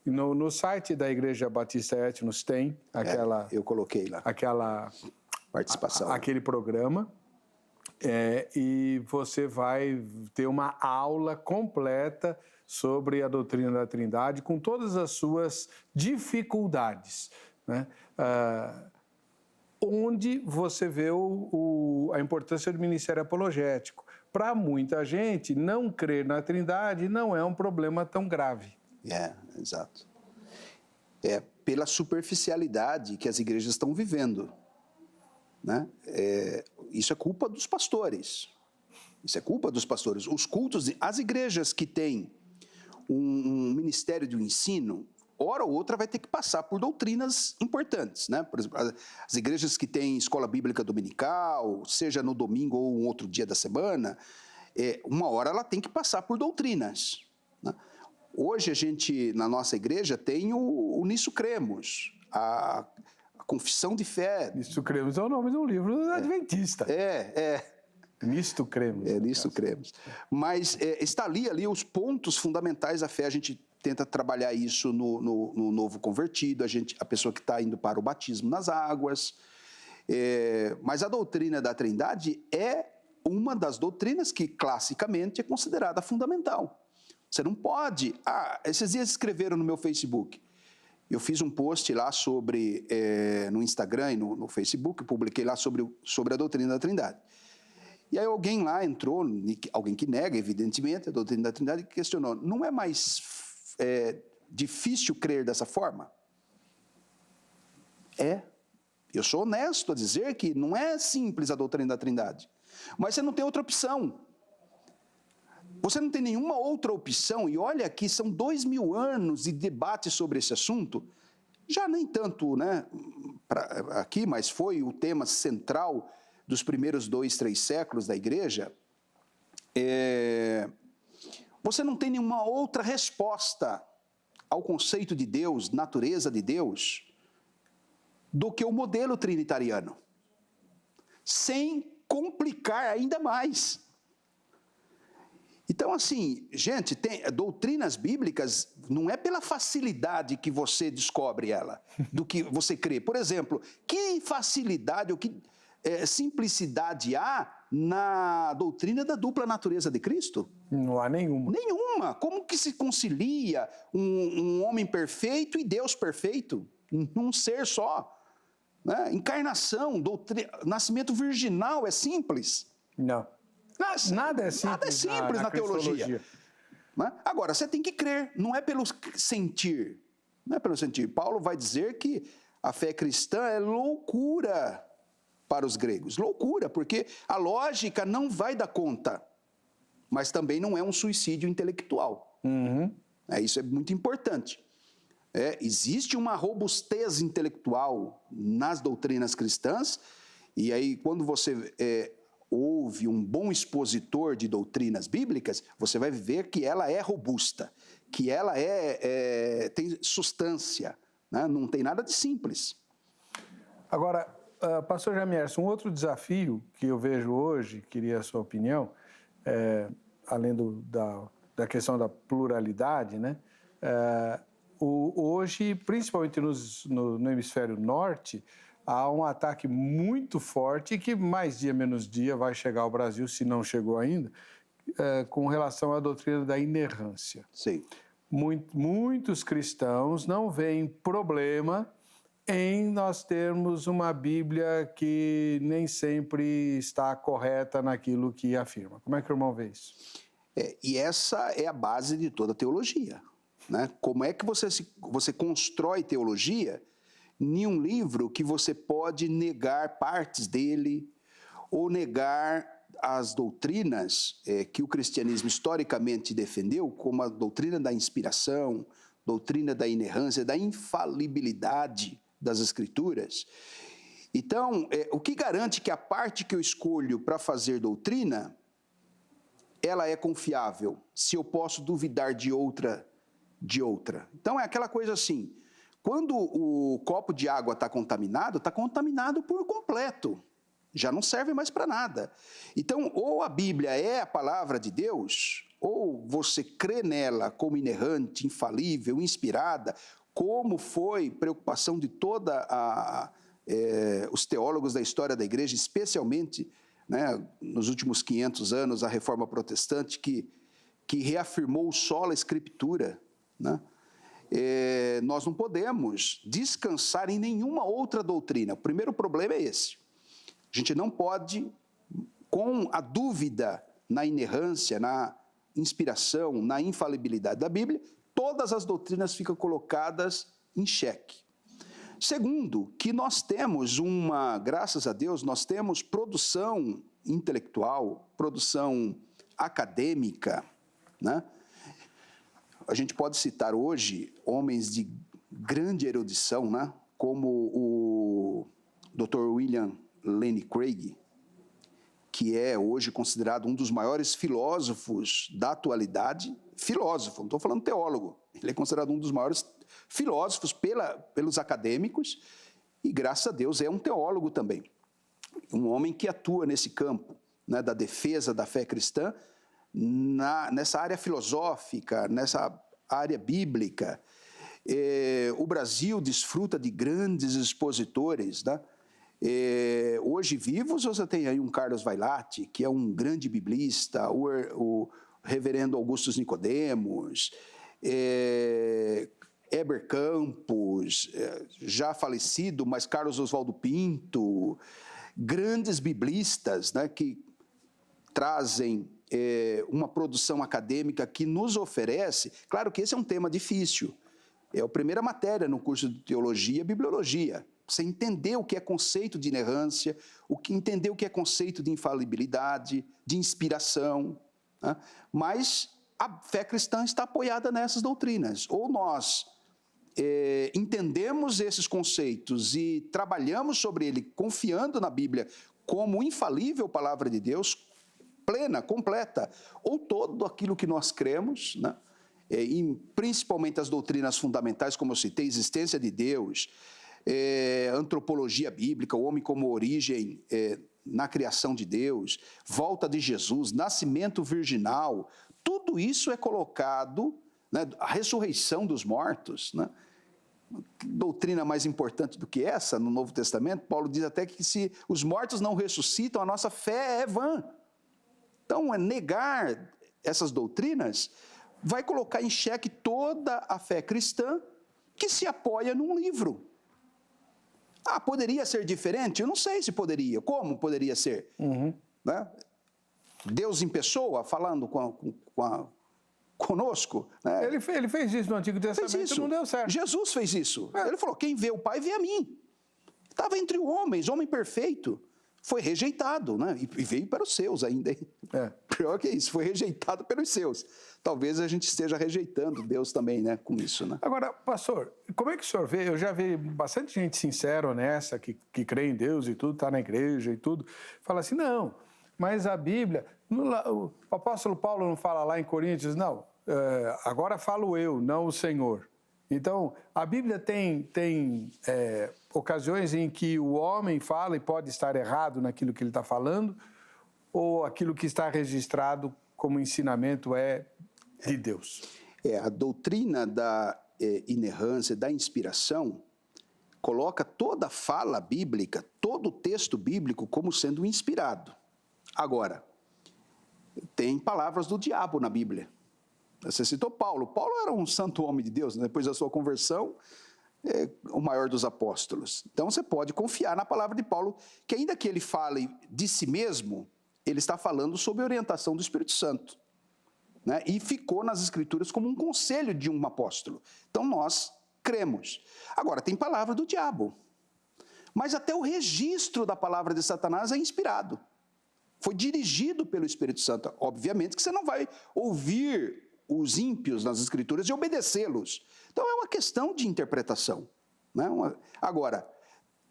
no site da Igreja Batista Etnos tem aquela... eu coloquei lá. Aquela participação. Aquele programa. E você vai ter uma aula completa sobre a doutrina da Trindade, com todas as suas dificuldades, né? Onde você vê a importância do ministério apologético. Para muita gente, não crer na Trindade não é um problema tão grave. Exato. Pela superficialidade que as igrejas estão vivendo, né? Isso é culpa dos pastores. Isso é culpa dos pastores. Os cultos, as igrejas que têm um ministério de ensino, hora ou outra vai ter que passar por doutrinas importantes, né? Por exemplo, as igrejas que têm escola bíblica dominical, seja no domingo ou um outro dia da semana, uma hora ela tem que passar por doutrinas, né? Hoje a gente, na nossa igreja, tem o Nisso Cremos, a Confissão de Fé. Nisto Cremos é o nome de um livro adventista. Nisto Cremos. Nisto Cremos. Mas está ali os pontos fundamentais da fé. A gente tenta trabalhar isso no novo convertido, a pessoa que está indo para o batismo nas águas. Mas a doutrina da Trindade é uma das doutrinas que, classicamente, é considerada fundamental. Você não pode. Esses dias escreveram no meu Facebook. Eu fiz um post lá sobre, no Instagram e no Facebook, publiquei lá sobre a doutrina da Trindade. E aí alguém lá entrou, alguém que nega, evidentemente, a doutrina da Trindade, e questionou, não é mais difícil crer dessa forma? Eu sou honesto a dizer que não é simples a doutrina da Trindade, mas você não tem outra opção. Você não tem nenhuma outra opção, e olha que são 2000 anos de debate sobre esse assunto, já nem tanto, né, aqui, mas foi o tema central dos primeiros 2, 3 séculos da igreja. Você não tem nenhuma outra resposta ao conceito de Deus, natureza de Deus, do que o modelo trinitariano, sem complicar ainda mais. Então, assim, gente, doutrinas bíblicas não é pela facilidade que você descobre ela, do que você crê. Por exemplo, que facilidade ou que simplicidade há na doutrina da dupla natureza de Cristo? Não há nenhuma. Nenhuma. Como que se concilia um homem perfeito e Deus perfeito? Num ser só. Né? Encarnação, nascimento virginal é simples? Não. Nada é simples, nada é simples na teologia. Né? Agora, você tem que crer, não é pelo sentir. Não é pelo sentir. Paulo vai dizer que a fé cristã é loucura para os gregos. Loucura, porque a lógica não vai dar conta. Mas também não é um suicídio intelectual. Uhum. Isso é muito importante. Existe uma robustez intelectual nas doutrinas cristãs, e aí quando você ouve um bom expositor de doutrinas bíblicas, você vai ver que ela é robusta, que ela tem substância, né? Não tem nada de simples. Agora, pastor Jamierson, um outro desafio que eu vejo hoje, queria a sua opinião, além da questão da pluralidade, né? Hoje, principalmente no hemisfério norte, há um ataque muito forte que mais dia menos dia vai chegar ao Brasil, se não chegou ainda, com relação à doutrina da inerrância. Sim. Muitos cristãos não veem problema em nós termos uma Bíblia que nem sempre está correta naquilo que afirma. Como é que o irmão vê isso? E essa é a base de toda a teologia. Né? Como é que você constrói teologia em um livro que você pode negar partes dele ou negar as doutrinas que o cristianismo historicamente defendeu, como a doutrina da inspiração, doutrina da inerrância, da infalibilidade das Escrituras. Então, o que garante que a parte que eu escolho para fazer doutrina, ela é confiável, se eu posso duvidar de outra. Então, é aquela coisa assim, quando o copo de água está contaminado por completo, já não serve mais para nada. Então, ou a Bíblia é a palavra de Deus, ou você crê nela como inerrante, infalível, inspirada, como foi preocupação de os teólogos da história da igreja, especialmente, né, nos últimos 500 anos, a Reforma Protestante, que reafirmou sola Escritura, né? Nós não podemos descansar em nenhuma outra doutrina. O primeiro problema é esse. A gente não pode, com a dúvida na inerrância, na inspiração, na infalibilidade da Bíblia, todas as doutrinas ficam colocadas em xeque. Segundo, que nós temos graças a Deus, nós temos produção intelectual, produção acadêmica, né? A gente pode citar hoje homens de grande erudição, né? Como o Dr. William Lane Craig, que é hoje considerado um dos maiores filósofos da atualidade. Filósofo, não estou falando teólogo. Ele é considerado um dos maiores filósofos pelos acadêmicos e, graças a Deus, é um teólogo também. Um homem que atua nesse campo, né, da defesa da fé cristã, nessa área filosófica, nessa área bíblica. O Brasil desfruta de grandes expositores, né? Hoje vivos, você tem aí um Carlos Vailate, que é um grande biblista, o reverendo Augustus Nicodemos, Heber Campos, já falecido, mas Carlos Oswaldo Pinto, grandes biblistas, né, que trazem uma produção acadêmica que nos oferece. Claro que esse é um tema difícil. É a primeira matéria no curso de teologia, bibliologia. Você entender o que é conceito de inerrância, entender o que é conceito de infalibilidade, de inspiração. Né? Mas a fé cristã está apoiada nessas doutrinas. Ou nós entendemos esses conceitos e trabalhamos sobre ele, confiando na Bíblia como infalível palavra de Deus, plena, completa, ou todo aquilo que nós cremos, né? Principalmente as doutrinas fundamentais, como eu citei, existência de Deus, antropologia bíblica, o homem como origem na criação de Deus, volta de Jesus, nascimento virginal, tudo isso é colocado, né, a ressurreição dos mortos, né? Doutrina mais importante do que essa no Novo Testamento, Paulo diz até que se os mortos não ressuscitam, a nossa fé é vã. Então, negar essas doutrinas vai colocar em xeque toda a fé cristã que se apoia num livro. Poderia ser diferente? Eu não sei se poderia. Como poderia ser? Né? Deus em pessoa falando conosco. Né? Ele fez isso no Antigo Testamento e não deu certo. Jesus fez isso. Ele falou, quem vê o Pai vê a mim. Estava entre homens, homem perfeito. Foi rejeitado, né? E veio para os seus ainda. Pior que isso, foi rejeitado pelos seus. Talvez a gente esteja rejeitando Deus também, né, com isso, né? Agora, pastor, como é que o senhor vê? Eu já vi bastante gente sincera, honesta, que crê em Deus e tudo, está na igreja e tudo, fala assim, não, mas a Bíblia... O apóstolo Paulo não fala lá em Coríntios, não, agora falo eu, não o Senhor. Então, a Bíblia tem ocasiões em que o homem fala e pode estar errado naquilo que ele está falando, ou aquilo que está registrado como ensinamento é de Deus? A doutrina da inerrância, da inspiração, coloca toda a fala bíblica, todo o texto bíblico como sendo inspirado. Agora, tem palavras do diabo na Bíblia. Você citou Paulo. Paulo era um santo homem de Deus, né? Depois da sua conversão, o maior dos apóstolos. Então, você pode confiar na palavra de Paulo, que ainda que ele fale de si mesmo, ele está falando sob a orientação do Espírito Santo. Né? E ficou nas Escrituras como um conselho de um apóstolo. Então, nós cremos. Agora, tem palavra do diabo. Mas até o registro da palavra de Satanás é inspirado. Foi dirigido pelo Espírito Santo. Obviamente que você não vai ouvir os ímpios nas Escrituras e obedecê-los. Então, é uma questão de interpretação. Né? Agora,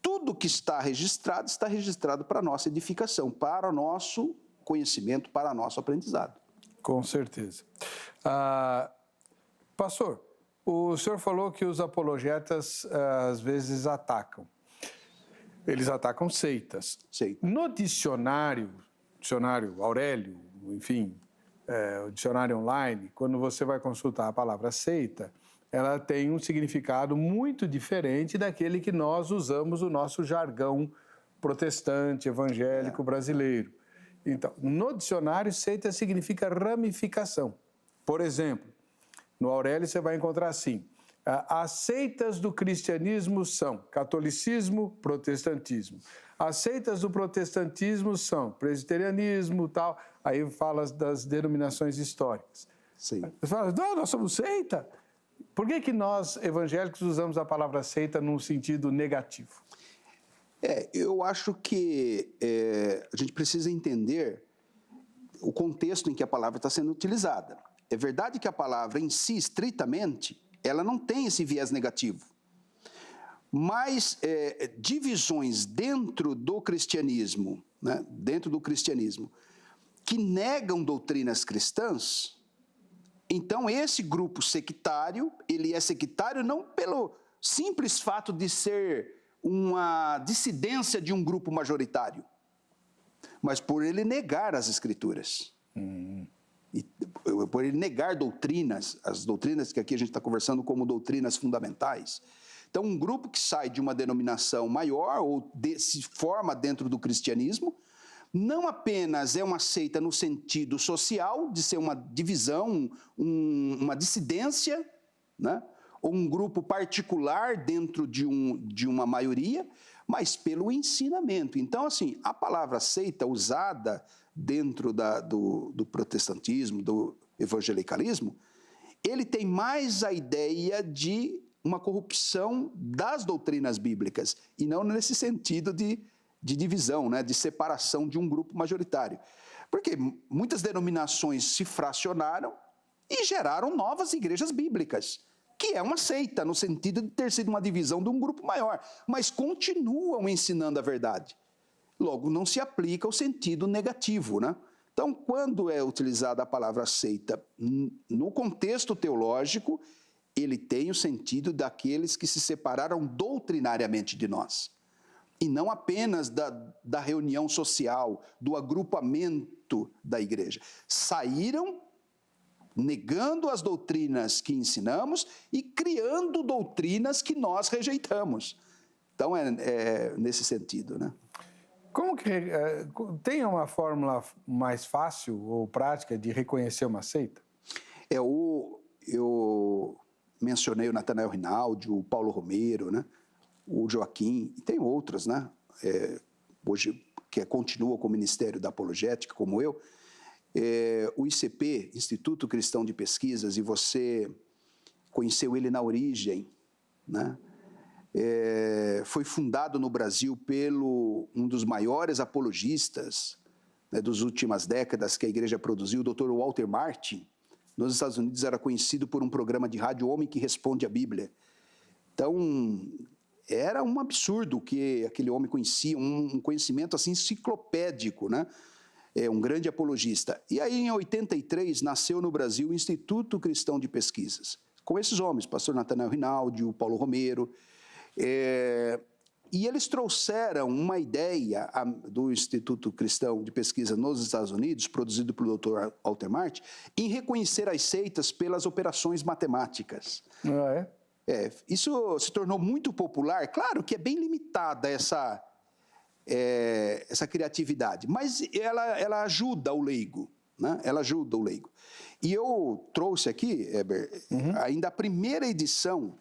tudo que está registrado para a nossa edificação, para o nosso conhecimento, para o nosso aprendizado. Com certeza. Pastor, o senhor falou que os apologetas, às vezes, atacam. Eles atacam seitas. No dicionário Aurélio, enfim, o dicionário online, quando você vai consultar a palavra seita, ela tem um significado muito diferente daquele que nós usamos no nosso jargão protestante, evangélico brasileiro. Então, no dicionário, seita significa ramificação. Por exemplo, no Aurélio você vai encontrar assim, as seitas do cristianismo são catolicismo, protestantismo. As seitas do protestantismo são presbiterianismo, tal. Aí fala das denominações históricas. Sim. Você fala, não, nós somos seita. Por que nós, evangélicos, usamos a palavra seita num sentido negativo? Eu acho que a gente precisa entender o contexto em que a palavra está sendo utilizada. É verdade que a palavra em si, estritamente, ela não tem esse viés negativo. Mas divisões dentro do cristianismo, né, que negam doutrinas cristãs, então esse grupo sectário, ele é sectário não pelo simples fato de ser uma dissidência de um grupo majoritário, mas por ele negar as Escrituras. E por ele negar doutrinas, as doutrinas que aqui a gente está conversando como doutrinas fundamentais. Então, um grupo que sai de uma denominação maior ou se forma dentro do cristianismo, não apenas é uma seita no sentido social, de ser uma divisão, uma dissidência, né? Ou um grupo particular dentro de uma maioria, mas pelo ensinamento. Então, assim, a palavra seita usada dentro do protestantismo, do evangelicalismo, ele tem mais a ideia de uma corrupção das doutrinas bíblicas, e não nesse sentido de divisão, né, de separação de um grupo majoritário. Porque muitas denominações se fracionaram e geraram novas igrejas bíblicas, que é uma seita, no sentido de ter sido uma divisão de um grupo maior, mas continuam ensinando a verdade. Logo, não se aplica o sentido negativo, né? Então, quando é utilizada a palavra seita no contexto teológico, ele tem o sentido daqueles que se separaram doutrinariamente de nós. E não apenas da reunião social, do agrupamento da igreja. Saíram negando as doutrinas que ensinamos e criando doutrinas que nós rejeitamos. Então, é nesse sentido, né? Como que tem uma fórmula mais fácil ou prática de reconhecer uma seita? Eu mencionei o Natanael Rinaldi, o Paulo Romero, né? O Joaquim, e tem outros, né? Hoje, que continuam com o Ministério da Apologética, como eu. O ICP, Instituto Cristão de Pesquisas, e você conheceu ele na origem, né? Foi fundado no Brasil pelo um dos maiores apologistas, né, das últimas décadas que a igreja produziu, o Dr. Walter Martin. Nos Estados Unidos era conhecido por um programa de rádio Homem que Responde a Bíblia. Então, era um absurdo que aquele homem conhecia, um conhecimento assim enciclopédico, né? Um grande apologista. E aí, em 83, nasceu no Brasil o Instituto Cristão de Pesquisas, com esses homens, pastor Natanael Rinaldi, o Paulo Romero. E eles trouxeram uma ideia do Instituto Cristão de Pesquisa nos Estados Unidos, produzido pelo Dr. Walter Martin, em reconhecer as seitas pelas operações matemáticas. Ah, é? Isso se tornou muito popular. Claro que é bem limitada essa criatividade, mas ela ajuda o leigo, né? Ela ajuda o leigo. E eu trouxe aqui, Heber, ainda a primeira edição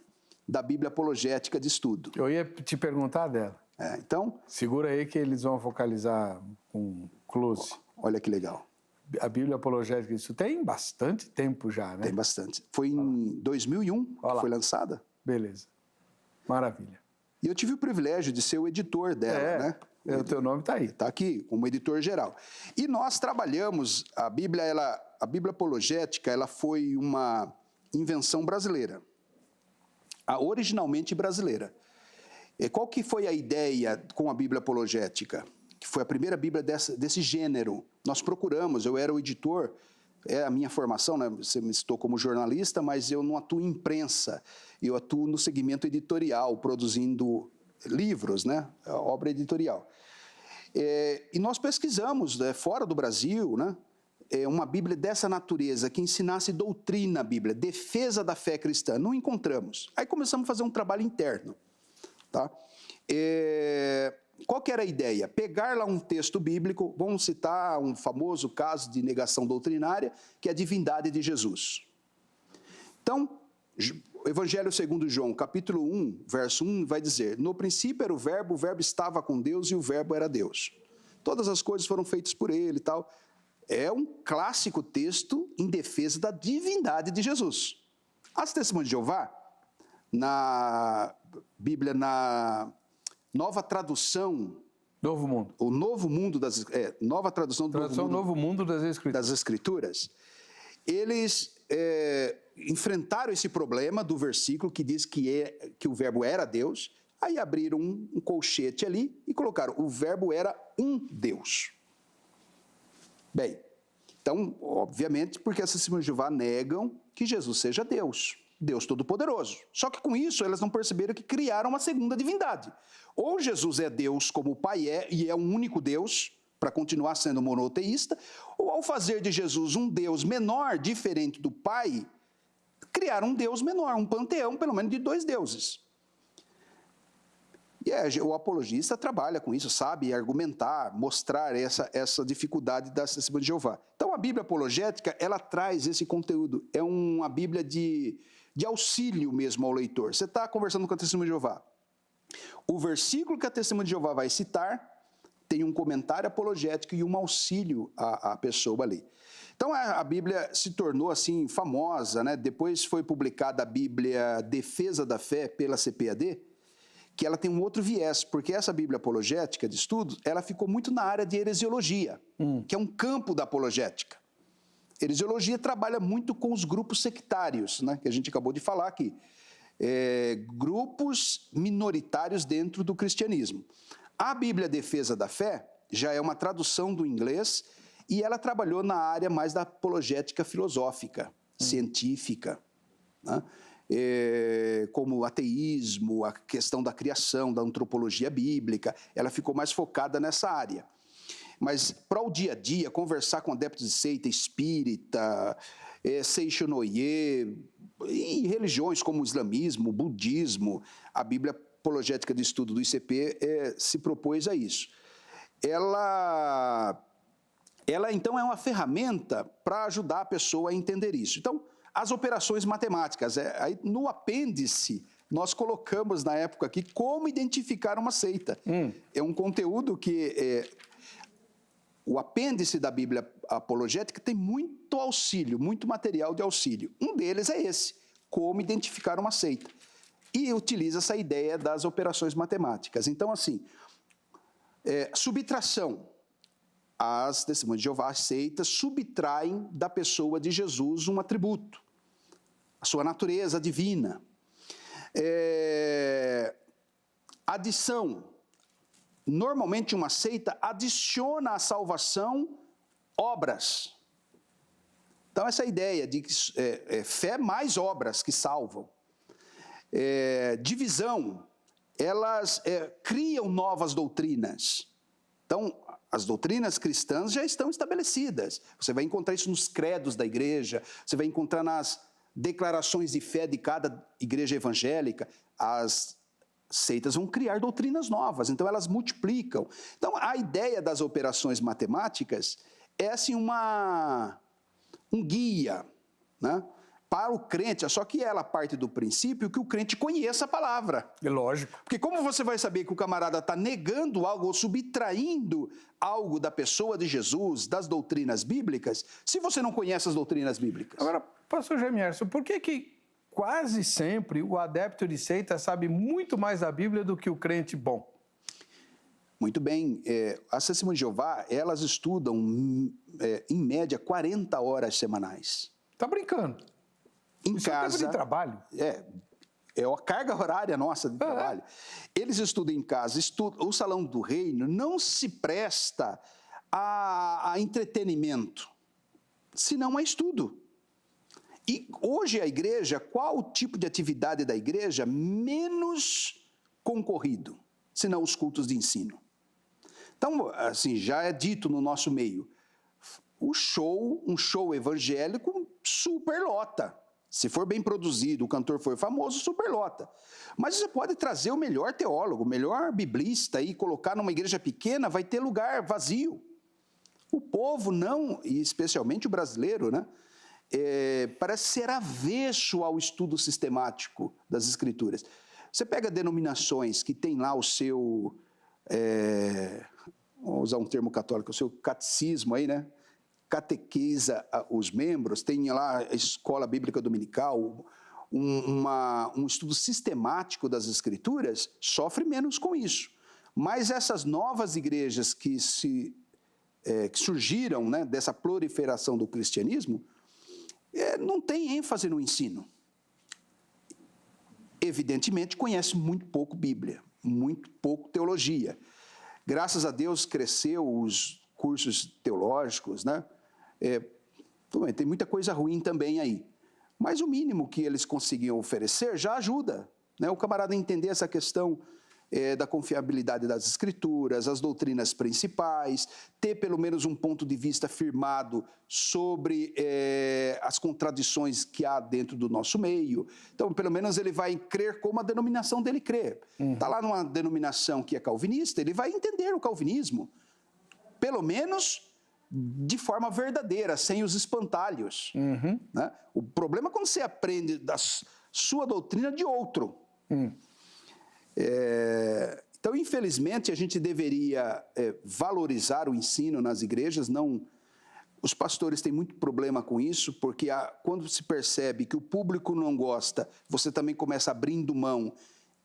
da Bíblia Apologética de Estudo. Eu ia te perguntar dela. Então, segura aí que eles vão focalizar com close. Olha que legal. A Bíblia Apologética, isso tem bastante tempo já, né? Tem bastante. Foi em 2001 que foi lançada. Beleza. Maravilha. E eu tive o privilégio de ser o editor dela, né? O teu nome está aí. Está aqui, como editor geral. E nós trabalhamos, a Bíblia Apologética, ela foi uma invenção brasileira. Originalmente brasileira. Qual que foi a ideia com a Bíblia Apologética? Que foi a primeira Bíblia desse gênero. Nós procuramos, eu era o editor, é a minha formação, né? Você me citou como jornalista, mas eu não atuo em imprensa, eu atuo no segmento editorial, produzindo livros, né? Obra editorial. E nós pesquisamos fora do Brasil, né? Uma Bíblia dessa natureza, que ensinasse doutrina bíblica, defesa da fé cristã. Não encontramos. Aí começamos a fazer um trabalho interno. Tá? Qual que era a ideia? Pegar lá um texto bíblico, vamos citar um famoso caso de negação doutrinária, que é a divindade de Jesus. Então, Evangelho segundo João, capítulo 1, verso 1, vai dizer: no princípio era o verbo estava com Deus e o verbo era Deus. Todas as coisas foram feitas por ele e tal. É um clássico texto em defesa da divindade de Jesus. As Testemunhas de Jeová, na Bíblia, na Nova Tradução... Novo Mundo. O Novo Mundo das... Nova Tradução do Novo Mundo das Escrituras. Eles enfrentaram esse problema do versículo que diz que o verbo era Deus. Aí abriram um colchete ali e colocaram: o verbo era um Deus. Bem, então, obviamente, porque as Testemunhas de Jeová negam que Jesus seja Deus, Deus Todo-Poderoso. Só que com isso, elas não perceberam que criaram uma segunda divindade. Ou Jesus é Deus como o Pai e é um único Deus, para continuar sendo monoteísta, ou ao fazer de Jesus um Deus menor, diferente do Pai, criaram um Deus menor, um panteão, pelo menos, de dois deuses. E o apologista trabalha com isso, sabe argumentar, mostrar essa dificuldade das testemunhas de Jeová. Então, a Bíblia apologética, ela traz esse conteúdo. É uma Bíblia de auxílio mesmo ao leitor. Você está conversando com a testemunha de Jeová. O versículo que a testemunha de Jeová vai citar tem um comentário apologético e um auxílio à pessoa ali. Então, a Bíblia se tornou assim famosa, né? Depois foi publicada a Bíblia Defesa da Fé pela CPAD, que ela tem um outro viés, porque essa Bíblia apologética de estudos, ela ficou muito na área de heresiologia, que é um campo da apologética. Heresiologia trabalha muito com os grupos sectários, né, que a gente acabou de falar aqui. Grupos minoritários dentro do cristianismo. A Bíblia Defesa da Fé já é uma tradução do inglês e ela trabalhou na área mais da apologética filosófica, científica, né? Como o ateísmo, a questão da criação, da antropologia bíblica, ela ficou mais focada nessa área. Mas para o dia a dia, conversar com adeptos de seita espírita, Seixonoye, e religiões como o islamismo, o budismo, a Bíblia Apologética de Estudo do ICP se propôs a isso. Ela então é uma ferramenta para ajudar a pessoa a entender isso. Então, as operações matemáticas, aí no apêndice, nós colocamos na época aqui como identificar uma seita. É um conteúdo que o apêndice da Bíblia Apologética tem muito auxílio, muito material de auxílio. Um deles é esse, como identificar uma seita. E utiliza essa ideia das operações matemáticas. Então, assim, subtração. As testemunhas de Jeová, as seitas, subtraem da pessoa de Jesus um atributo, a sua natureza divina. Adição. Normalmente uma seita adiciona à salvação obras. Então, essa ideia de que fé mais obras que salvam. Divisão. Elas criam novas doutrinas. Então, as doutrinas cristãs já estão estabelecidas. Você vai encontrar isso nos credos da igreja, você vai encontrar nas declarações de fé de cada igreja evangélica. As seitas vão criar doutrinas novas, então elas multiplicam. Então, a ideia das operações matemáticas é assim um guia, né, para o crente, só que ela parte do princípio que o crente conheça a palavra. É lógico. Porque como você vai saber que o camarada está negando algo ou subtraindo algo da pessoa de Jesus, das doutrinas bíblicas, se você não conhece as doutrinas bíblicas? Agora, pastor Gemerson, por que quase sempre o adepto de seita sabe muito mais da Bíblia do que o crente bom? Muito bem. As testemunhas de Jeová, elas estudam, em média, 40 horas semanais. Tá brincando? Em Isso casa. É tempo de trabalho? É a carga horária nossa de trabalho. Eles estudam em casa. O Salão do Reino não se presta a entretenimento, senão a estudo. E hoje a igreja, qual o tipo de atividade da igreja menos concorrido, senão os cultos de ensino? Então, assim, já é dito no nosso meio, um show evangélico superlota. Se for bem produzido, o cantor for famoso, superlota. Mas você pode trazer o melhor teólogo, o melhor biblista e colocar numa igreja pequena, vai ter lugar vazio. O povo não, e especialmente o brasileiro, né, parece ser avesso ao estudo sistemático das Escrituras. Você pega denominações que tem lá o seu, vamos usar um termo católico, o seu catecismo aí, né? Catequiza os membros, tem lá a escola bíblica dominical, um estudo sistemático das Escrituras, sofre menos com isso. Mas essas novas igrejas que surgiram, né, dessa proliferação do cristianismo, não tem ênfase no ensino. Evidentemente, conhece muito pouco Bíblia, muito pouco teologia. Graças a Deus, cresceu os cursos teológicos, né? Tem muita coisa ruim também aí. Mas o mínimo que eles conseguiam oferecer já ajuda, né? O camarada entender essa questão da confiabilidade das escrituras, as doutrinas principais, ter pelo menos um ponto de vista firmado sobre as contradições que há dentro do nosso meio. Então, pelo menos ele vai crer como a denominação dele crê. Está lá numa denominação que é calvinista, ele vai entender o calvinismo, pelo menos de forma verdadeira, sem os espantalhos. Né? O problema é quando você aprende da sua doutrina de outro. Então, infelizmente, a gente deveria valorizar o ensino nas igrejas. Não, os pastores têm muito problema com isso, porque quando se percebe que o público não gosta, você também começa abrindo mão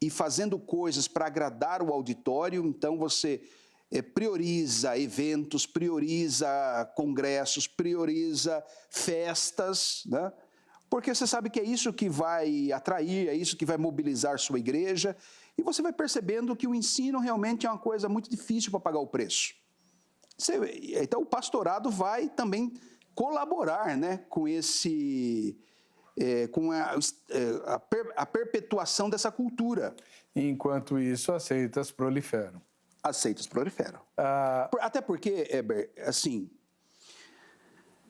e fazendo coisas para agradar o auditório. Então, você prioriza eventos, prioriza congressos, prioriza festas, né? Porque você sabe que é isso que vai atrair, é isso que vai mobilizar sua igreja, e você vai percebendo que o ensino realmente é uma coisa muito difícil para pagar o preço. Então, o pastorado vai também colaborar, né, com com a perpetuação dessa cultura. Enquanto isso, as seitas proliferam. As seitas proliferam. Até porque, Heber, assim,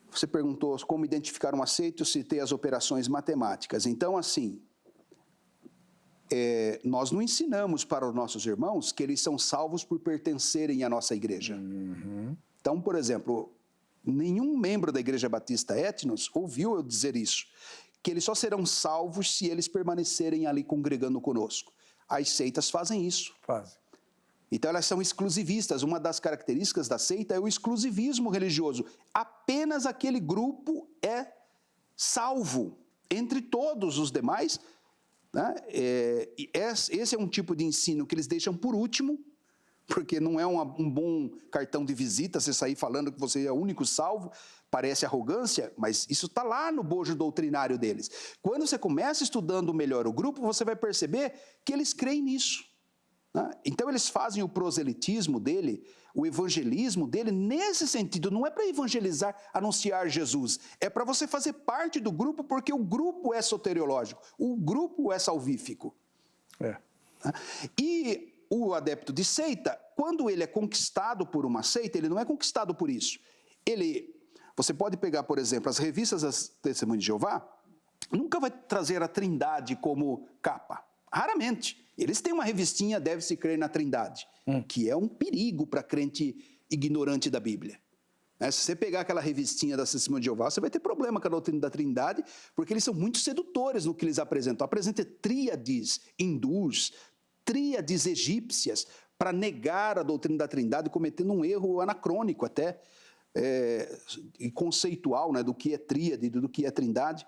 você perguntou como identificar uma seita, eu citei as operações matemáticas. Então, assim, nós não ensinamos para os nossos irmãos que eles são salvos por pertencerem à nossa igreja. Então, por exemplo, nenhum membro da Igreja Batista Etnos ouviu eu dizer isso, que eles só serão salvos se eles permanecerem ali congregando conosco. As seitas fazem isso. Fazem. Então, elas são exclusivistas. Uma das características da seita é o exclusivismo religioso. Apenas aquele grupo é salvo. Entre todos os demais, né? Esse é um tipo de ensino que eles deixam por último, porque não é um bom cartão de visita você sair falando que você é o único salvo. Parece arrogância, mas isso está lá no bojo doutrinário deles. Quando você começa estudando melhor o grupo, você vai perceber que eles creem nisso. Então, eles fazem o proselitismo dele, o evangelismo dele, nesse sentido. Não é para evangelizar, anunciar Jesus. É para você fazer parte do grupo, porque o grupo é soteriológico, o grupo é salvífico. E o adepto de seita, quando ele é conquistado por uma seita, ele não é conquistado por isso. Você pode pegar, por exemplo, as revistas das Testemunhas de Jeová, nunca vai trazer a Trindade como capa. Raramente. Eles têm uma revistinha, Deve-se Crer na Trindade, que é um perigo para crente ignorante da Bíblia. Se você pegar aquela revistinha da Testemunha de Jeová, você vai ter problema com a doutrina da Trindade, porque eles são muito sedutores no que eles apresentam. Apresenta tríades hindus, tríades egípcias, para negar a doutrina da Trindade, cometendo um erro anacrônico até, e conceitual, né, do que é tríade, do que é Trindade.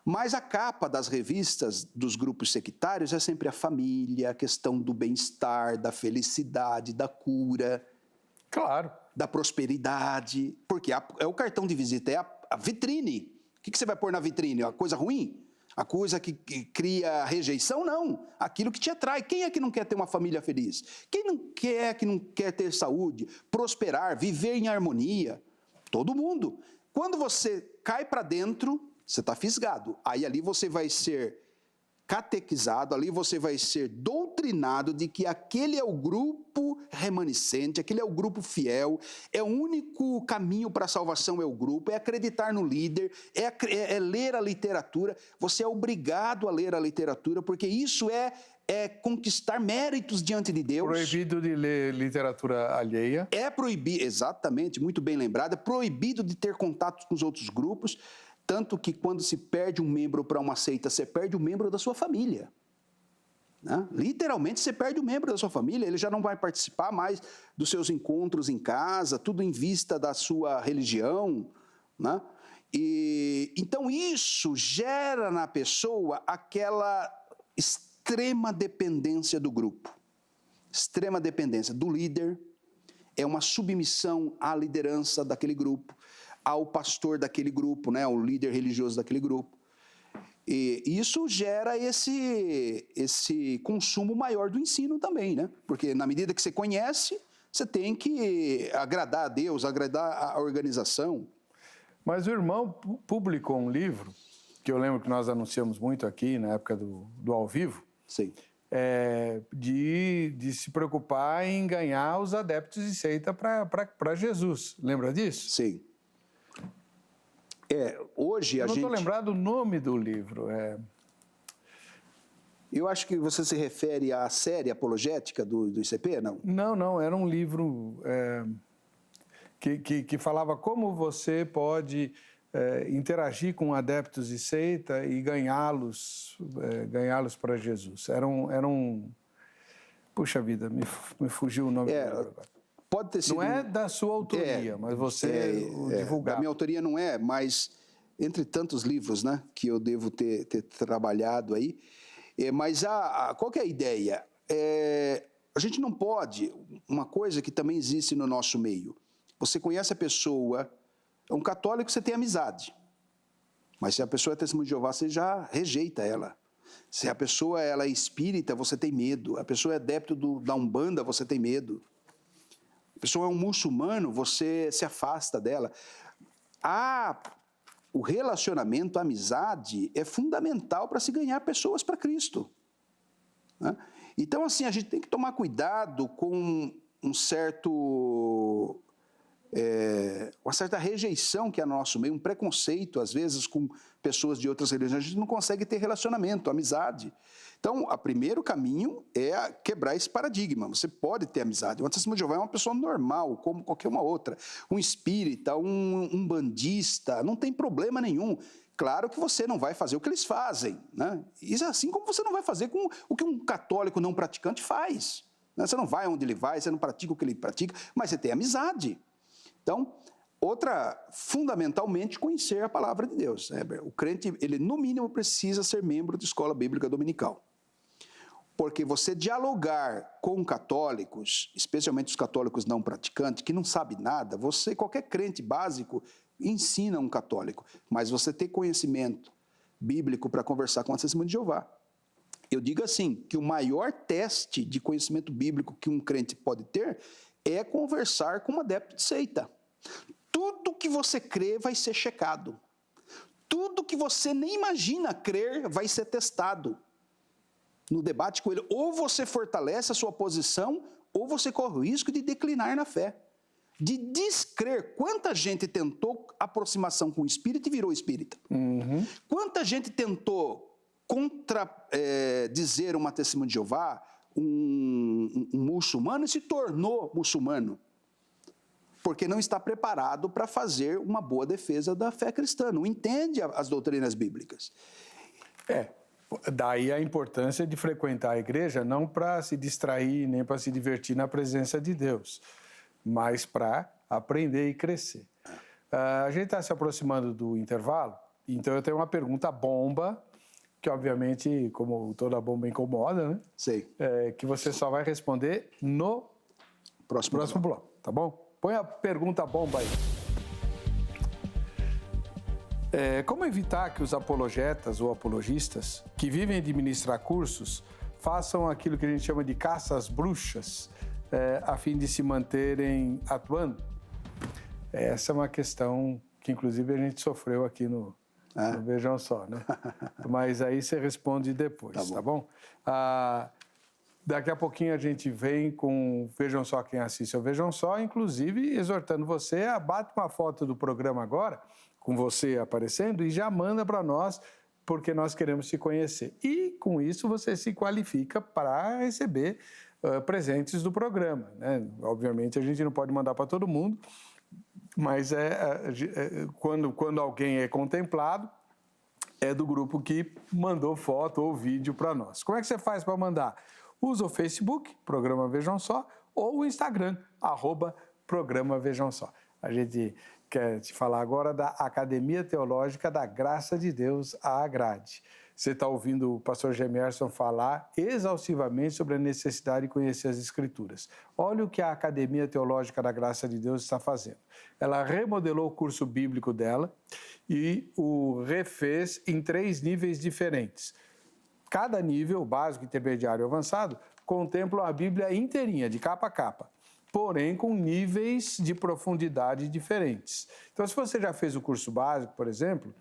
Mas a capa das revistas dos grupos sectários é sempre a família, a questão do bem-estar, da felicidade, da cura. Claro. Da prosperidade. Porque é o cartão de visita, é a vitrine. O que você vai pôr na vitrine? A coisa ruim? A coisa que cria rejeição? Não. Aquilo que te atrai. Quem é que não quer ter uma família feliz? Quem não quer ter saúde, prosperar, viver em harmonia? Todo mundo. Quando você cai para dentro, você está fisgado. Aí ali você vai ser catequizado, ali você vai ser doutrinado de que aquele é o grupo remanescente, aquele é o grupo fiel, é o único caminho para a salvação, é o grupo, é acreditar no líder, é ler a literatura. Você é obrigado a ler a literatura, porque isso é conquistar méritos diante de Deus. Proibido de ler literatura alheia. É proibido, exatamente, muito bem lembrado, é proibido de ter contato com os outros grupos. Tanto que quando se perde um membro para uma seita, você perde um membro da sua família. Né? Literalmente, você perde um membro da sua família, ele já não vai participar mais dos seus encontros em casa, tudo em vista da sua religião. Né? Então, isso gera na pessoa aquela extrema dependência do grupo. Extrema dependência do líder, é uma submissão à liderança daquele grupo, ao pastor daquele grupo, né, ao líder religioso daquele grupo. E isso gera esse consumo maior do ensino também, né? Porque na medida que você conhece, você tem que agradar a Deus, agradar a organização. Mas o irmão publicou um livro, que eu lembro que nós anunciamos muito aqui na época do ao vivo. Sim. de se preocupar em ganhar os adeptos de seita para Jesus. Lembra disso? Sim. Hoje Eu não gente... estou lembrado do nome do livro. Eu acho que você se refere à série apologética do ICP, não? Não, era um livro que falava como você pode interagir com adeptos de seita e ganhá-los para Jesus. Era um... Puxa vida, me fugiu o nome do livro agora. Pode ter sido... Não é da sua autoria, mas você o divulgava. Da minha autoria não é, mas entre tantos livros, né, que eu devo ter trabalhado aí. Mas qual que é a ideia? A gente não pode... Uma coisa que também existe no nosso meio. Você conhece a pessoa, é um católico, você tem amizade. Mas se a pessoa é testemunha de Jeová, você já rejeita ela. Se a pessoa ela é espírita, você tem medo. A pessoa é adepto da Umbanda, você tem medo. A pessoa é um muçulmano, você se afasta dela. O relacionamento, a amizade, é fundamental para se ganhar pessoas para Cristo. Né? Então, assim, a gente tem que tomar cuidado com uma certa rejeição que é no nosso meio, um preconceito, às vezes, com pessoas de outras religiões. A gente não consegue ter relacionamento, amizade. Então, o primeiro caminho é quebrar esse paradigma. Você pode ter amizade. O testemunho de Jeová é uma pessoa normal, como qualquer uma outra. Um espírita, um bandista, não tem problema nenhum. Claro que você não vai fazer o que eles fazem, né? Isso é assim como você não vai fazer com o que um católico não praticante faz. Né? Você não vai onde ele vai, você não pratica o que ele pratica, mas você tem amizade. Então, fundamentalmente, conhecer a palavra de Deus. O crente, ele no mínimo precisa ser membro de escola bíblica dominical. Porque você dialogar com católicos, especialmente os católicos não praticantes, que não sabem nada, qualquer crente básico, ensina um católico. Mas você ter conhecimento bíblico para conversar com a testemunha de Jeová. Eu digo assim, que o maior teste de conhecimento bíblico que um crente pode ter é conversar com um adepto de seita. Tudo que você crê vai ser checado. Tudo que você nem imagina crer vai ser testado. No debate com ele, ou você fortalece a sua posição, ou você corre o risco de declinar na fé. De descrer. Quanta gente tentou aproximação com o espírito e virou espírita? Uhum. Quanta gente tentou dizer uma testemunha de Jeová, um muçulmano, e se tornou muçulmano? Porque não está preparado para fazer uma boa defesa da fé cristã, não entende as doutrinas bíblicas. Daí a importância de frequentar a igreja, não para se distrair, nem para se divertir na presença de Deus, mas para aprender e crescer. A gente está se aproximando do intervalo, então eu tenho uma pergunta bomba, que obviamente, como toda bomba incomoda, né? Sei. Que você só vai responder no próximo bloco, tá bom? Põe a pergunta bomba aí. Como evitar que os apologetas ou apologistas que vivem de ministrar cursos façam aquilo que a gente chama de caça às bruxas, a fim de se manterem atuando? Essa é uma questão que, inclusive, a gente sofreu aqui no Vejam Só, né? Mas aí você responde depois, tá bom? Daqui a pouquinho a gente vem com Vejam Só quem assiste ao Vejam Só, inclusive exortando você a bate uma foto do programa agora, com você aparecendo, e já manda para nós, porque nós queremos se conhecer. E com isso você se qualifica para receber presentes do programa, né? Obviamente a gente não pode mandar para todo mundo, mas quando alguém é contemplado, é do grupo que mandou foto ou vídeo para nós. Como é que você faz para mandar? Usa o Facebook, Programa Vejam Só, ou o Instagram, @Programa Vejam Só. A gente quer te falar agora da Academia Teológica da Graça de Deus, a AGRADE. Você está ouvindo o pastor Gemerson falar exaustivamente sobre a necessidade de conhecer as Escrituras. Olha o que a Academia Teológica da Graça de Deus está fazendo. Ela remodelou o curso bíblico dela e o refez em 3 níveis diferentes. Cada nível, básico, intermediário e avançado, contempla a Bíblia inteirinha, de capa a capa, porém com níveis de profundidade diferentes. Então, se você já fez o curso básico, por exemplo,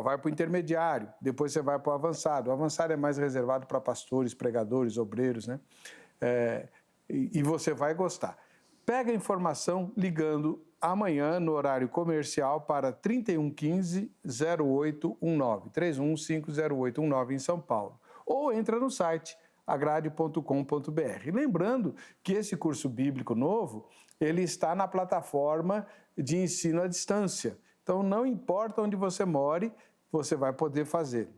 vai para o intermediário, depois você vai para o avançado. O avançado é mais reservado para pastores, pregadores, obreiros, né? E você vai gostar. Pega a informação ligando amanhã no horário comercial para 3115-0819, 315-0819 em São Paulo. Ou entra no site agrade.com.br. Lembrando que esse curso bíblico novo, ele está na plataforma de ensino à distância. Então, não importa onde você more, você vai poder fazer.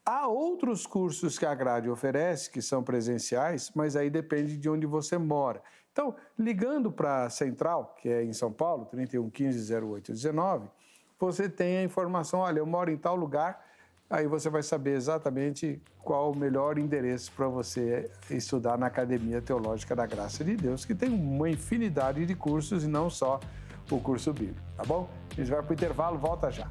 Há outros cursos que a Agrade oferece, que são presenciais, mas aí depende de onde você mora. Então, ligando para a Central, que é em São Paulo, 3115-0819, você tem a informação, olha, eu moro em tal lugar, aí você vai saber exatamente qual o melhor endereço para você estudar na Academia Teológica da Graça de Deus, que tem uma infinidade de cursos e não só o curso bíblico, tá bom? A gente vai para o intervalo, volta já.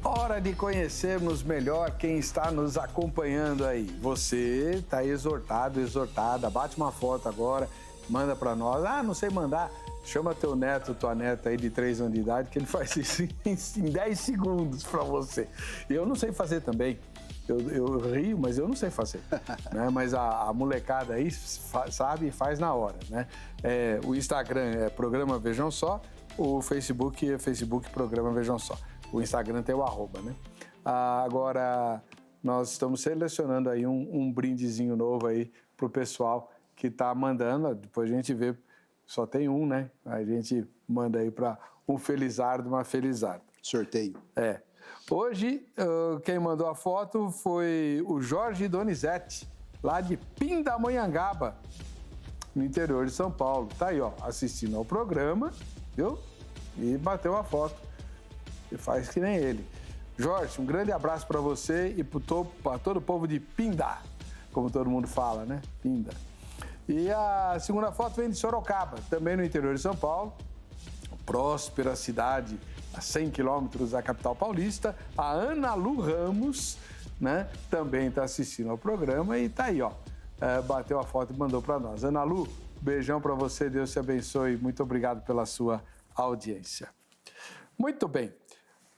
Hora de conhecermos melhor quem está nos acompanhando aí. Você está exortado, exortada, bate uma foto agora, manda para nós. Ah, não sei mandar, chama teu neto, tua neta aí de 3 anos de idade, que ele faz isso em 10 segundos para você. Eu não sei fazer também. Eu rio, mas eu não sei fazer. Né? Mas a molecada aí sabe e faz na hora. Né? O Instagram é Programa Vejam Só, o Facebook é Facebook Programa Vejam Só. O Instagram tem o @, né? Agora, nós estamos selecionando aí um brindezinho novo aí pro pessoal que tá mandando. Depois a gente vê, só tem um, né? A gente manda aí para um felizardo, uma felizarda. Sorteio. Hoje, quem mandou a foto foi o Jorge Donizete, lá de Pindamonhangaba, no interior de São Paulo. Tá aí, ó, assistindo ao programa, viu? E bateu a foto. E faz que nem ele. Jorge, um grande abraço para você e para todo o povo de Pinda, como todo mundo fala, né? Pinda. E a segunda foto vem de Sorocaba, também no interior de São Paulo. Próspera cidade, a 100 quilômetros da capital paulista. A Ana Lu Ramos, né? Também está assistindo ao programa e tá aí, ó. Bateu a foto e mandou para nós. Ana Lu, beijão para você, Deus te abençoe. Muito obrigado pela sua audiência. Muito bem.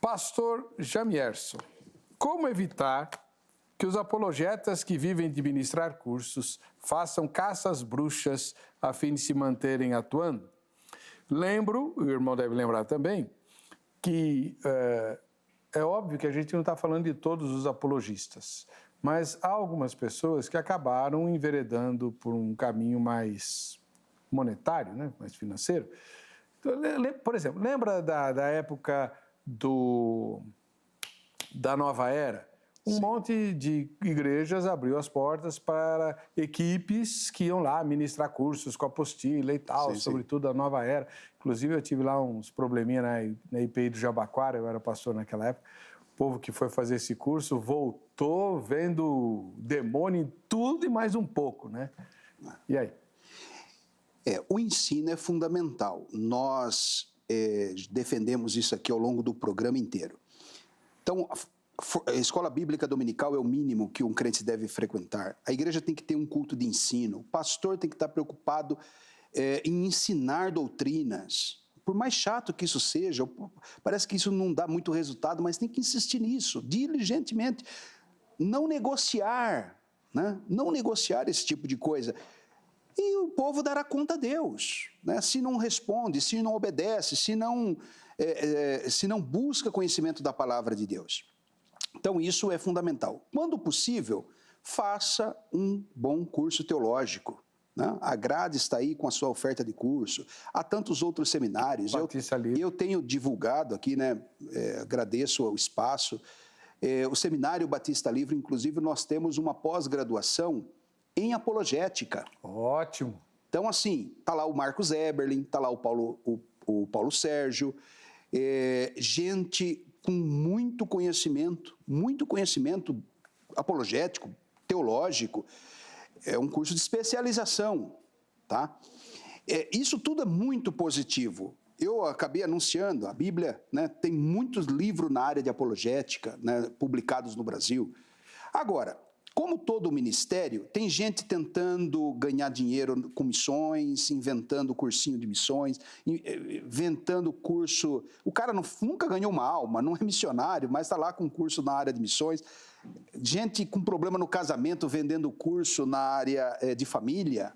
Pastor Jamierson, como evitar que os apologetas que vivem de ministrar cursos façam caça às bruxas a fim de se manterem atuando? Lembro, o irmão deve lembrar também, que é óbvio que a gente não está falando de todos os apologistas, mas há algumas pessoas que acabaram enveredando por um caminho mais monetário, né, mais financeiro. Então, por exemplo, lembra da época da Nova Era? Um monte de igrejas abriu as portas para equipes que iam lá ministrar cursos com apostila e tal, sobretudo a Nova Era. Inclusive, eu tive lá uns probleminha na IPI do Jabaquara, eu era pastor naquela época. O povo que foi fazer esse curso voltou vendo demônio em tudo e mais um pouco, né? E aí? O ensino é fundamental. Nós defendemos isso aqui ao longo do programa inteiro. Então, a escola bíblica dominical é o mínimo que um crente deve frequentar. A igreja tem que ter um culto de ensino. O pastor tem que estar preocupado em ensinar doutrinas. Por mais chato que isso seja, parece que isso não dá muito resultado, mas tem que insistir nisso, diligentemente. Não negociar, né? Não negociar esse tipo de coisa. E o povo dará conta a Deus, né? Se não responde, se não obedece, se não busca conhecimento da palavra de Deus. Então, isso é fundamental. Quando possível, faça um bom curso teológico. Né? A Grade está aí com a sua oferta de curso. Há tantos outros seminários. Eu tenho divulgado aqui, né? Agradeço o espaço. O Seminário Batista Livre, inclusive, nós temos uma pós-graduação em apologética. Ótimo. Então, assim, está lá o Marcos Eberlin, está lá o Paulo Sérgio, gente com muito conhecimento apologético, teológico, é um curso de especialização, tá? Isso tudo é muito positivo. Eu acabei anunciando, a Bíblia, né, tem muitos livros na área de apologética, né, publicados no Brasil. Agora, como todo ministério, tem gente tentando ganhar dinheiro com missões, inventando cursinho de missões, inventando curso. O cara nunca ganhou uma alma, não é missionário, mas está lá com curso na área de missões. Gente com problema no casamento vendendo curso na área de família.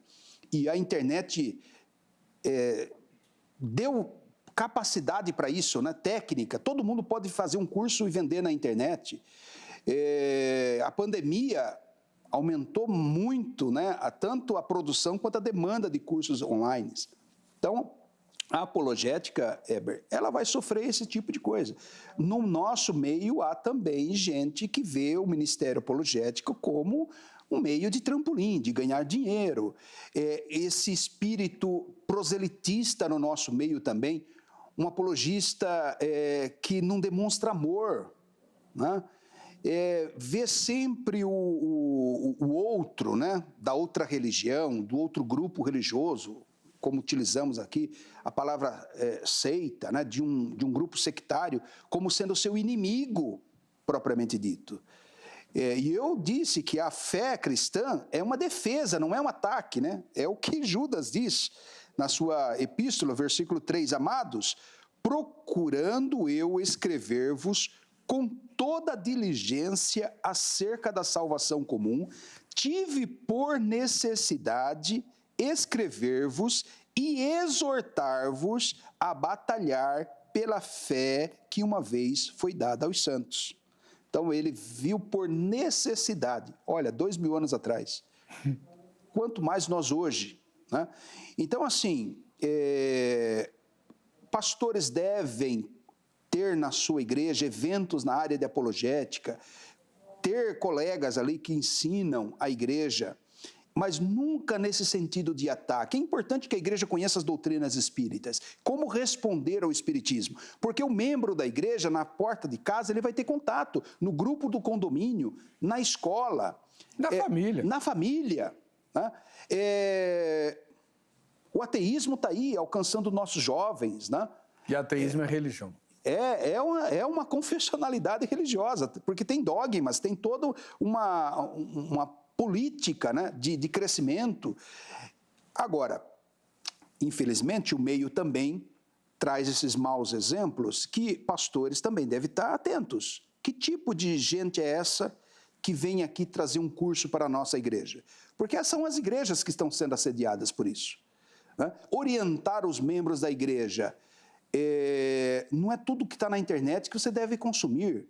E a internet deu capacidade para isso, né? Técnica. Todo mundo pode fazer um curso e vender na internet. A pandemia aumentou muito, né, tanto a produção quanto a demanda de cursos online. Então, a apologética, Heber, ela vai sofrer esse tipo de coisa. No nosso meio, há também gente que vê o ministério apologético como um meio de trampolim, de ganhar dinheiro. Esse espírito proselitista no nosso meio também, um apologista que não demonstra amor, né? Vê sempre o outro, né, da outra religião, do outro grupo religioso, como utilizamos aqui a palavra seita, né, de um grupo sectário, como sendo o seu inimigo, propriamente dito. E eu disse que a fé cristã é uma defesa, não é um ataque, né? É o que Judas diz na sua epístola, versículo 3, amados, procurando eu escrever-vos com toda diligência acerca da salvação comum, tive por necessidade escrever-vos e exortar-vos a batalhar pela fé que uma vez foi dada aos santos. Então, ele viu por necessidade, olha, 2000 anos atrás, quanto mais nós hoje, né? Então, assim, pastores devem ter na sua igreja eventos na área de apologética, ter colegas ali que ensinam a igreja, mas nunca nesse sentido de ataque. É importante que a igreja conheça as doutrinas espíritas, como responder ao espiritismo, porque o membro da igreja, na porta de casa, ele vai ter contato no grupo do condomínio, na escola. Família. Na família. Né? O ateísmo está aí, alcançando nossos jovens. Né? E ateísmo é religião. É uma confessionalidade religiosa, porque tem dogmas, tem toda uma política, né, de crescimento. Agora, infelizmente, o meio também traz esses maus exemplos que pastores também devem estar atentos. Que tipo de gente é essa que vem aqui trazer um curso para a nossa igreja? Porque são as igrejas que estão sendo assediadas por isso. Né? Orientar os membros da igreja. Não é tudo que está na internet que você deve consumir.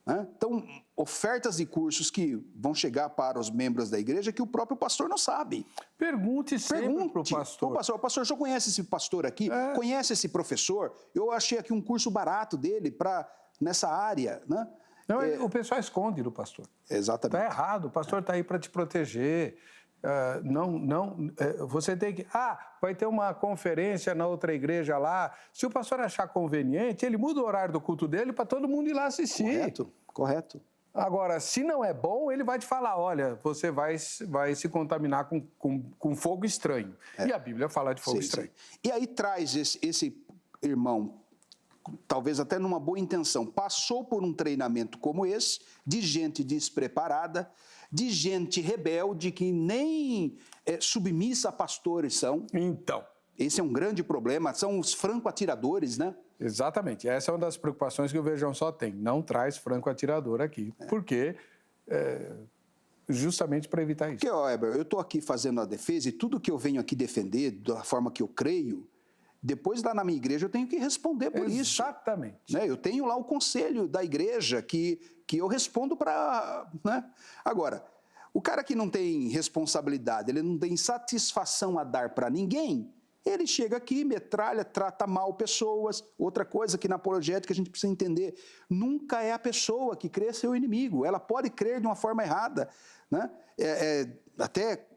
Né? Então, ofertas de cursos que vão chegar para os membros da igreja que o próprio pastor não sabe. Pergunte sempre para o pastor. O pastor, o senhor conhece esse pastor aqui? Conhece esse professor? Eu achei aqui um curso barato dele nessa área. Né? Não, o pessoal esconde do pastor. Exatamente. Está errado, o pastor está aí para te proteger. Você tem que... vai ter uma conferência na outra igreja lá. Se o pastor achar conveniente, ele muda o horário do culto dele para todo mundo ir lá assistir. Correto. Agora, se não é bom, ele vai te falar, olha, você vai se contaminar com fogo estranho. E a Bíblia fala de fogo estranho. Sim. E aí traz esse irmão, talvez até numa boa intenção, passou por um treinamento como esse, de gente despreparada, de gente rebelde que nem submissa a pastores são. Então. Esse é um grande problema, são os franco-atiradores, né? Exatamente, essa é uma das preocupações que o Vejam Só tem. Não traz franco-atirador aqui, porque justamente para evitar isso. Porque, Heber, eu estou aqui fazendo a defesa e tudo que eu venho aqui defender, da forma que eu creio, depois lá na minha igreja eu tenho que responder por isso. Exatamente. Né? Eu tenho lá o conselho da igreja que eu respondo para... Né? Agora, o cara que não tem responsabilidade, ele não tem satisfação a dar para ninguém, ele chega aqui, metralha, trata mal pessoas. Outra coisa que na apologética a gente precisa entender, nunca é a pessoa que crê ser o inimigo. Ela pode crer de uma forma errada. Né? Até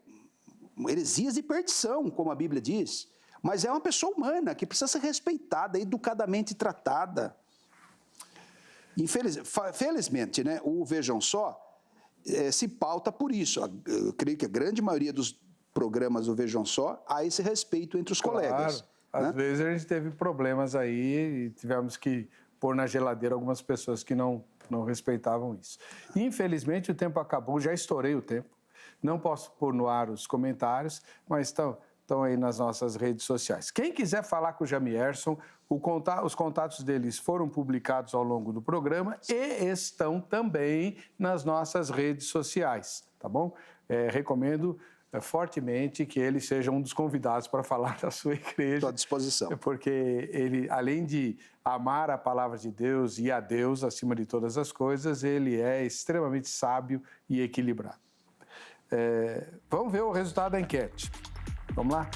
heresias de perdição, como a Bíblia diz. mas é uma pessoa humana que precisa ser respeitada, educadamente tratada. Felizmente, né, o Vejam Só se pauta por isso. Eu creio que a grande maioria dos programas do Vejam Só há esse respeito entre os colegas. Às vezes a gente teve problemas aí e tivemos que pôr na geladeira algumas pessoas que não respeitavam isso. Infelizmente o tempo acabou, já estourei o tempo. Não posso pôr no ar os comentários, mas estão aí nas nossas redes sociais. Quem quiser falar com o Jamierson, os contatos deles foram publicados ao longo do programa e estão também nas nossas redes sociais, tá bom? Recomendo fortemente que ele seja um dos convidados para falar da sua igreja. Estou à disposição. Porque ele, além de amar a palavra de Deus e a Deus acima de todas as coisas, ele é extremamente sábio e equilibrado. Vamos ver o resultado da enquete. Vamos lá?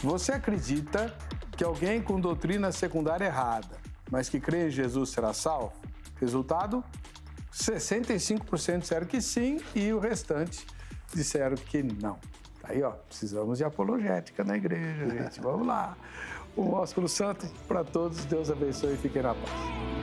Você acredita que alguém com doutrina secundária errada, mas que crê em Jesus, será salvo? Resultado: 65% disseram que sim e o restante disseram que não. Aí, precisamos de apologética na igreja, gente. Vamos lá. Um ósculo santo para todos. Deus abençoe e fiquem na paz.